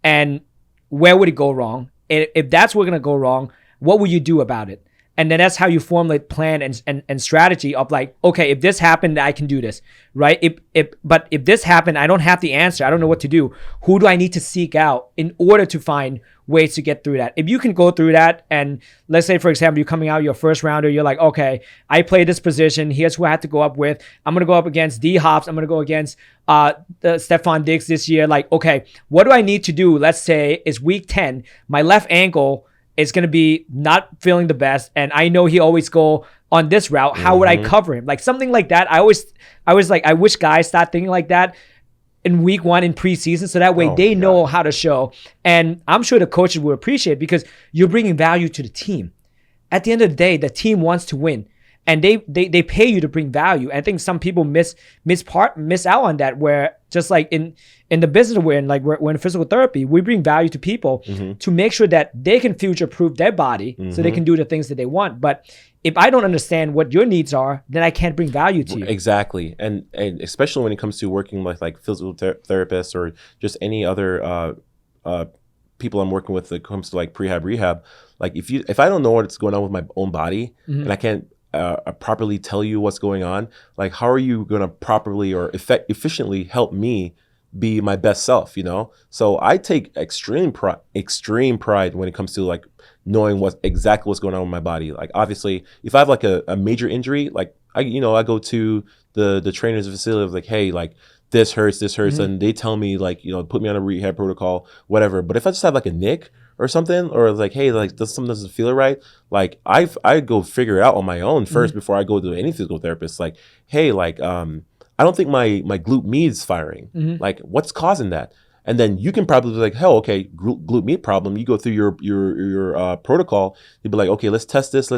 and where would it go wrong? And if that's what's going to go wrong, what will you do about it? And then that's how you formulate plan and strategy of, like, okay, if this happened, I can do this, right? But if this happened, I don't have the answer. I don't know what to do. Who do I need to seek out in order to find ways to get through that? If you can go through that, and let's say, for example, you're coming out your first rounder, you're like, okay, I play this position. Here's who I have to go up with. I'm going to go up against D Hops. I'm going to go against Stephon Diggs this year. Like, okay, what do I need to do? Let's say it's week 10. My left ankle is going to be not feeling the best, and I know he always go on this route. How would I cover him? Like something like that. I wish guys start thinking like that in week 1 in preseason, so that way they know how to show. And I'm sure the coaches will appreciate it because you're bringing value to the team. At the end of the day, the team wants to win, and they pay you to bring value. And I think some people miss out on that, where just like in the business we're in, like we're in physical therapy, we bring value to people to make sure that they can future-proof their body so they can do the things that they want. But if I don't understand what your needs are, then I can't bring value to you. Exactly. And especially when it comes to working with like physical therapists or just any other people I'm working with that comes to like prehab, rehab, like if I don't know what's going on with my own body and I can't properly tell you what's going on, like how are you going to properly or efficiently help me be my best self, So I take extreme pride when it comes to like knowing exactly what's going on with my body. Like obviously if I have like a major injury, like I go to the trainer's facility of like, hey, like this hurts, and they tell me like, put me on a rehab protocol, whatever. But if I just have like a nick or something, or like, hey, like something doesn't feel right, like I go figure it out on my own first before I go to any physical therapist. Like, hey, like I don't think my glute med is firing. Like, what's causing that? And then you can probably be like, hell, okay, glute med problem. You go through your protocol. You'd be like, okay, let's test this,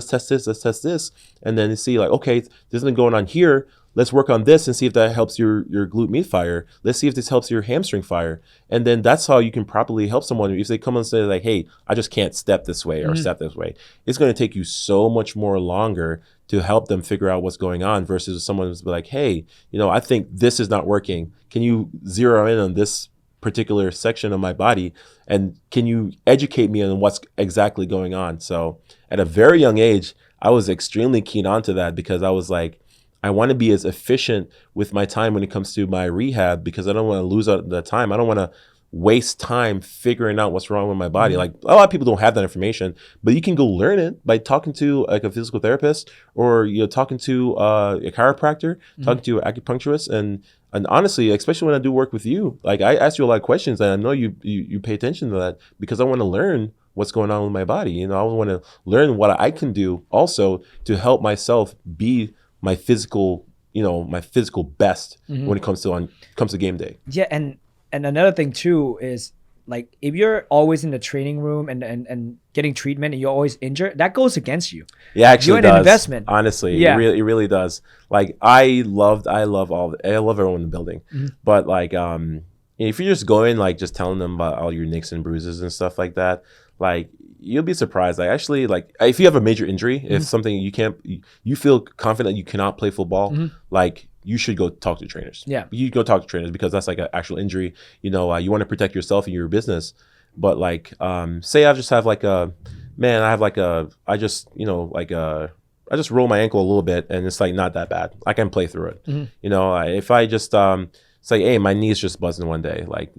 and then you see like, okay, there's something going on here. Let's work on this and see if that helps your glute med fire. Let's see if this helps your hamstring fire. And then that's how you can properly help someone. If they come and say like, hey, I just can't step this way or step this way, it's going to take you so much more longer to help them figure out what's going on versus someone who's like, hey, I think this is not working. Can you zero in on this particular section of my body? And can you educate me on what's exactly going on? So at a very young age, I was extremely keen onto that because I was like, I want to be as efficient with my time when it comes to my rehab, because I don't want to lose out the time. I don't want to waste time figuring out what's wrong with my body. Like, a lot of people don't have that information, but you can go learn it by talking to like a physical therapist, or talking to a chiropractor, talking to an acupuncturist. And honestly, especially when I do work with you, like, I ask you a lot of questions, and I know you pay attention to that, because I want to learn what's going on with my body. I want to learn what I can do also to help myself be my physical best when it comes to game day. Yeah, and another thing too is, like, if you're always in the training room and getting treatment and you're always injured, that goes against you. Yeah, actually, you're an investment. Honestly, yeah. it really does. Like, I love everyone in the building, but like, if you're just going, like, just telling them about all your nicks and bruises and stuff like that, like, you'll be surprised. Like, actually, like, if you have a major injury, if something you feel confident you cannot play football, like, you should go talk to trainers. Yeah, you go talk to trainers, because that's like an actual injury. You want to protect yourself and your business. But like, say I just have like I just roll my ankle a little bit, and it's like not that bad. I can play through it. If I just it's like, hey, my knee's just buzzing one day. Like,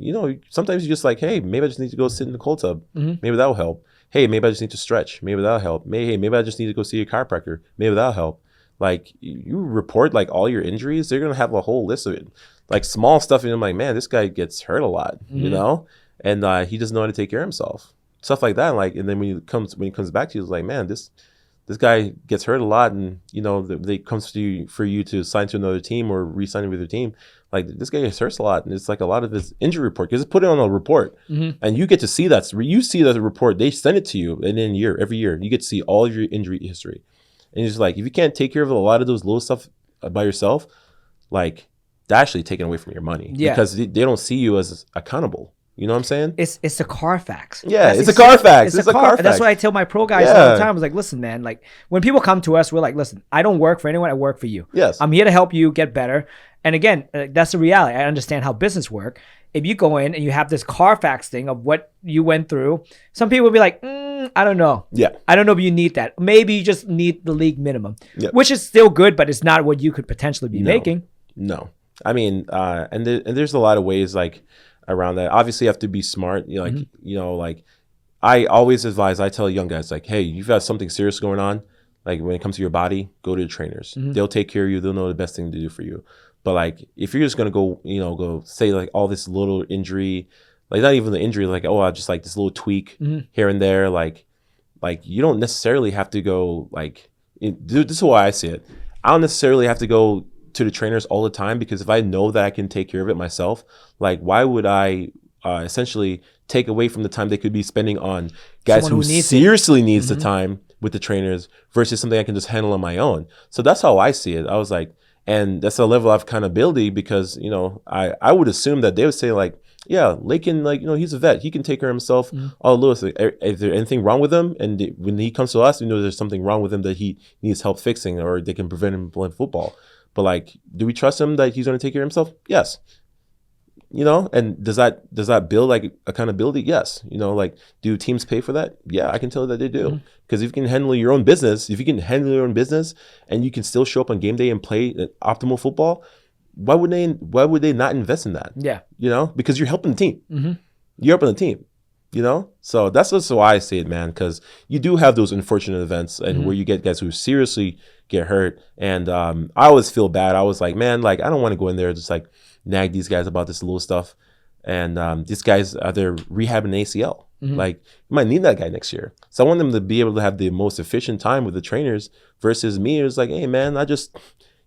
sometimes you just like, hey, maybe I just need to go sit in the cold tub. Maybe that'll help. Hey, maybe I just need to stretch. Maybe that'll help. Maybe I just need to go see a chiropractor. Maybe that'll help. Like, you report like all your injuries, they're gonna have a whole list of it, like small stuff, and I'm like, man, this guy gets hurt a lot, and he doesn't know how to take care of himself, stuff like that. Like, and then when he comes back to you, it's like, man, this guy gets hurt a lot, and they comes to you for you to sign to another team or re-sign with your team. Like, this guy gets hurt a lot, and it's like a lot of his injury report, because it's put it on a report, and you get to see that. You see that report, they send it to you, and then every year you get to see all of your injury history. And it's like, if you can't take care of a lot of those little stuff by yourself, like, that's actually taken away from your money, because they don't see you as accountable. You know what I'm saying? It's a Carfax. Yeah, it's a Carfax. It's a Carfax. That's what I tell my pro guys all the time. I was like, listen, man, like, when people come to us, we're like, listen, I don't work for anyone. I work for you. Yes. I'm here to help you get better. And again, that's the reality. I understand how business work. If you go in and you have this Carfax thing of what you went through, some people will be like, I don't know. Yeah. I don't know if you need that. Maybe you just need the league minimum, which is still good, but it's not what you could potentially be making. No. I mean, and there's a lot of ways, like, around that. Obviously, you have to be smart. Like, I always advise, I tell young guys, like, hey, you've got something serious going on. Like, when it comes to your body, go to the trainers. They'll take care of you. They'll know the best thing to do for you. But like, if you're just gonna go say like all this little injury, like not even the injury, like, oh, I just like this little tweak here and there, like you don't necessarily have to go like. This is why I see it. I don't necessarily have to go to the trainers all the time, because if I know that I can take care of it myself, like, why would I essentially take away from the time they could be spending on guys who seriously needs the time with the trainers versus something I can just handle on my own? So that's how I see it. I was like. And that's a level of accountability, because, I would assume that they would say, like, yeah, Lakin, like, he's a vet. He can take care of himself. Oh, Lewis, is there anything wrong with him? And when he comes to us, we know there's something wrong with him that he needs help fixing, or they can prevent him from playing football. But, like, do we trust him that he's going to take care of himself? Yes. And does that build like accountability? Yes. Like, do teams pay for that? Yeah, I can tell you that they do. Because if you can handle your own business, and you can still show up on game day and play optimal football, why would they not invest in that? Yeah. Because you're helping the team. You're helping the team. So that's just why I say it, man. Because you do have those unfortunate events, and where you get guys who seriously get hurt. And I always feel bad. I was like, man, like, I don't want to go in there just like nag these guys about this little stuff. And these guys are there rehabbing ACL. Like, you might need that guy next year. So I want them to be able to have the most efficient time with the trainers, versus me. It was like, hey, man, I just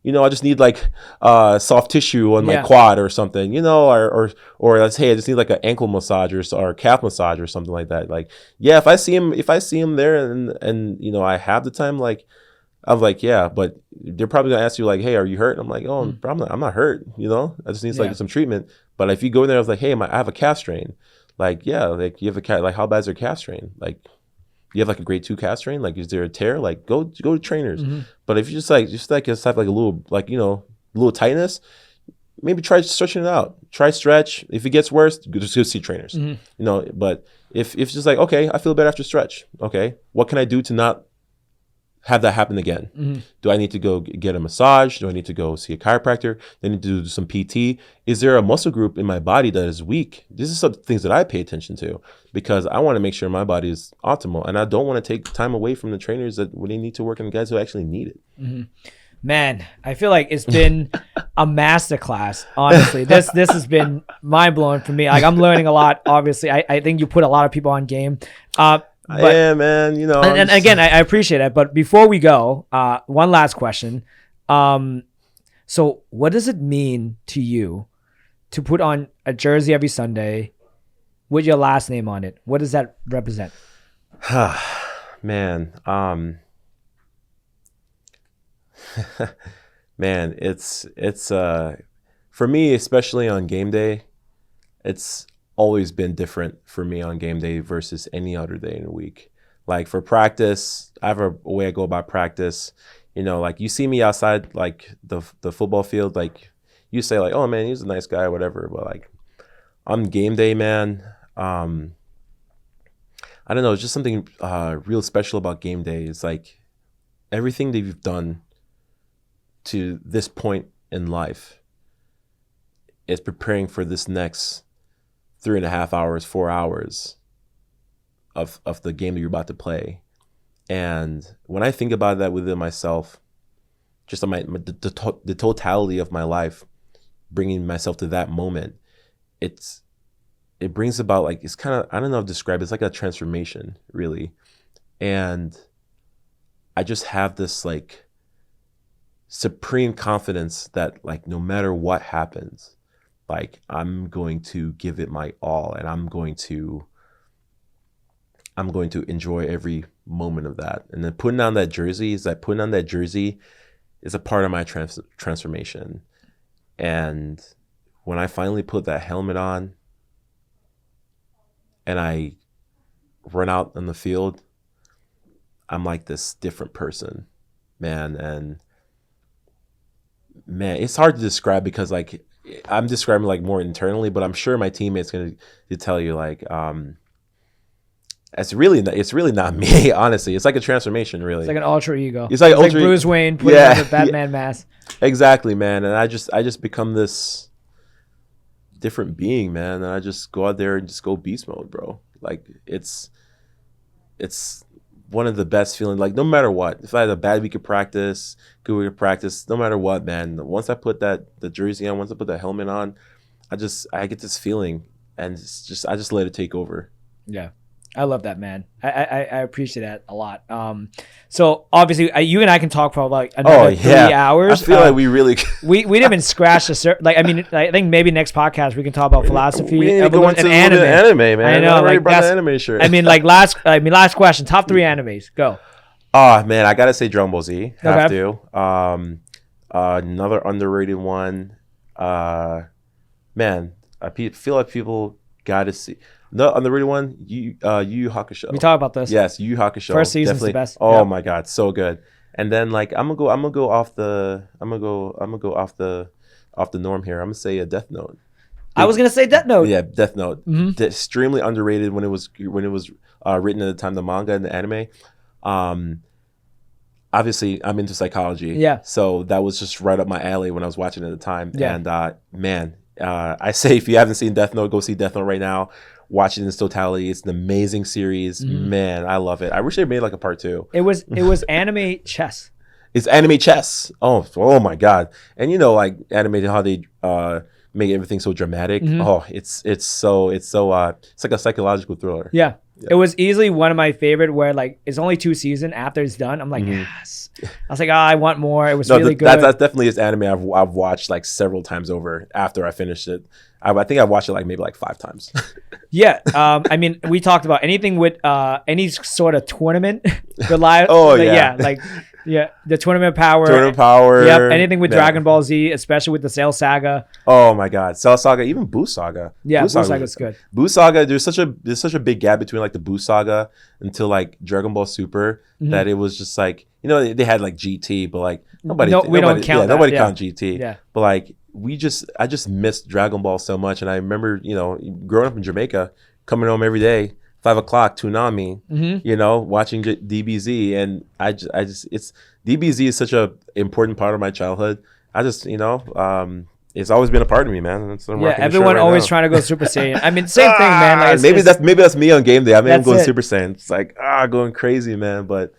need like soft tissue on my quad or something, or let's say I just need like an ankle massage or a calf massage or something like that. Like, yeah, if I see him there and I have the time, like, I'm like, yeah, but they're probably gonna ask you like, hey, are you hurt? And I'm like, oh, I'm not hurt. I just need like some treatment. But if you go in there, I was like, hey, I have a calf strain. Like, yeah, like you have a calf. Like, how bad is your calf strain? Like, you have like a grade 2 calf strain. Like, is there a tear? Like, go to trainers. But if you just have like a little little tightness, maybe try stretching it out. Try stretch. If it gets worse, just go see trainers. But if it's just like, okay, I feel better after stretch. Okay, what can I do to not have that happen again? Do I need to go get a massage? Do I need to go see a chiropractor? Do I need to do some PT? Is there a muscle group in my body that is weak? These are some things that I pay attention to because I want to make sure my body is optimal, and I don't want to take time away from the trainers that when they need to work on the guys who actually need it. Man, I feel like it's been a masterclass. Honestly, this has been mind blowing for me. Like I'm learning a lot. Obviously, I think you put a lot of people on game. Yeah, man. You know, and again, I appreciate it. But before we go, one last question. So, what does it mean to you to put on a jersey every Sunday with your last name on it? What does that represent? Man, man, it's for me, especially on game day, it's always been different for me on game day versus any other day in the week. Like for practice, I have a way I go about practice. You know, like you see me outside like the football field, like you say like, oh man, he's a nice guy, whatever. But like on game day, man, I don't know, it's just something real special about game day. It's like everything that you've done to this point in life is preparing for this next 3.5 hours, 4 hours of the game that you're about to play. And when I think about that within myself, just on the totality of my life, bringing myself to that moment, it brings about like, it's kind of, I don't know how to describe it. It's like a transformation, really. And I just have this like supreme confidence that like no matter what happens, like I'm going to give it my all, and I'm going to enjoy every moment of that. And then putting on that jersey is a part of my transformation. And when I finally put that helmet on and I run out on the field, I'm like this different person, man. And man, it's hard to describe because like I'm describing like more internally, but I'm sure my teammates going to tell you like, it's really not me, honestly. It's like a transformation, really. It's like an alter ego. It's like Bruce Wayne putting on the Batman mask. Exactly, man. And I just become this different being, man. And I just go out there and just go beast mode, bro. Like it's one of the best feelings. Like no matter what, if I had a bad week of practice, good week of practice, no matter what, man. Once I put the jersey on, once I put the helmet on, I get this feeling, and I just let it take over. Yeah. I love that, man. I appreciate that a lot. So obviously, you and I can talk for like another 3 hours. I feel like we really we didn't even scratch the surface. Like I mean, I think maybe next podcast we can talk about philosophy, we need to go into anime, man. I know, like that's the anime shirt. I mean, last question, top 3 animes, go. Oh man, I gotta say Dragon Ball Z. Have Okay. to. Another underrated one. Man, I feel like people gotta see. The underrated one, Yu Yu Hakusho. We talked about this. Yes, Yu Yu Hakusho. First season's the best. Oh my god, so good. And then like I'm gonna go off the norm here. I'm gonna say a Death Note. I was gonna say Death Note. Yeah, Death Note. Mm-hmm. Extremely underrated when it was written at the time, the manga and the anime. Obviously, I'm into psychology. Yeah. So that was just right up my alley when I was watching it at the time. Yeah. And man, I say if you haven't seen Death Note, go see Death Note right now. Watch it in its totality. It's an amazing series. Mm-hmm. Man, I love it. I wish they made like a part 2. It was anime chess. It's anime chess. Oh my god. And you know, like animated how they make everything so dramatic. Mm-hmm. Oh, it's like a psychological thriller. Yeah. It was easily one of my favorite where like it's only 2 seasons. After it's done, I'm like, yes. I was like, I want more. It was really good. That definitely is anime I've watched like several times over after I finished it. I think I watched it like maybe like 5 times. Yeah. I mean, we talked about anything with any sort of tournament. The live. Oh, yeah. The tournament power. Tournament power. Yep. Anything with Dragon Ball Z, especially with the Cell Saga. Oh my God, Cell Saga, even Buu Saga. Yeah, Buu Saga's good. Buu Saga, there's such a big gap between like the Buu Saga until like Dragon Ball Super that it was just like, you know, they had like GT, but like nobody count GT. Yeah. But like I just missed Dragon Ball so much, and I remember, you know, growing up in Jamaica, coming home every day 5 o'clock Toonami, you know, watching DBZ, and I just it's DBZ is such a important part of my childhood. I just, you know, it's always been a part of me, man. That's what I'm rocking the shirt everyone right always now. trying to go Super Saiyan. I mean, same thing, man. Like, maybe that's me on game day. I mean, I'm That's going it. Super Saiyan. It's like going crazy, man. But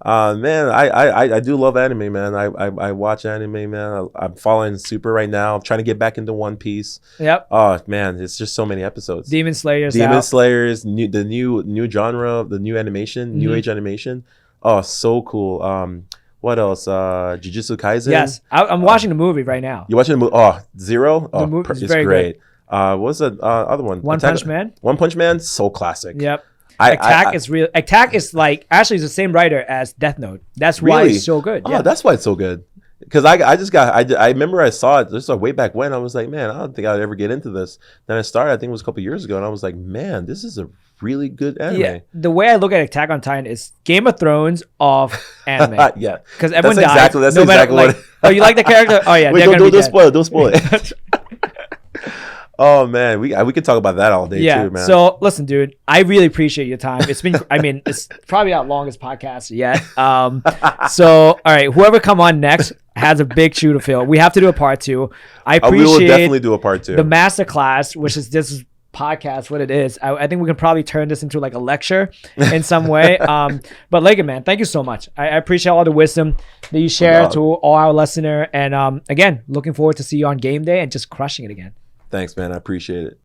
man, I do love anime, man. I watch anime, man. I'm following Super right now. I'm trying to get back into One Piece. Yep. Oh man, it's just so many episodes. Demon Slayer's Demon out. Slayers, the new genre, the new animation, new age animation. Oh, so cool. What else? Jujutsu Kaisen. Yes, I'm watching the movie right now. You watching the movie? Oh, Zero. Oh, movie is it's very great. What's the other one? One Punch Man. One Punch Man, so classic. Yep. Attack is real. Attack is like actually it's the same writer as Death Note. That's why Really? it's so good. Oh, Yeah. that's why it's so good. Because I remember I saw it just way back when. I was like, man, I don't think I'd ever get into this. Then I started. I think it was a couple years ago, and I was like, man, this is a really good anime. Yeah, the way I look at Attack on Titan is Game of Thrones of anime. Yeah, Because everyone That's dies. exactly- that's no matter, exactly like, what- oh, you like the character? Oh yeah, Wait, they're gonna be don't dead. spoil it. Don't spoil it. Oh man, we could talk about that all day Yeah. too, man. So listen, dude, I really appreciate your time. It's been, I mean, it's probably our longest podcast yet. So all right, whoever come on next has a big shoe to fill. We have to do a part 2. I we will appreciate definitely do a part 2. the master class, which is this podcast, what it is. I think we can probably turn this into like a lecture in some way. But Legan, man, thank you so much. I appreciate all the wisdom that you share God. to all our listener. And again, looking forward to see you on game day and just crushing it again. Thanks, man. I appreciate it.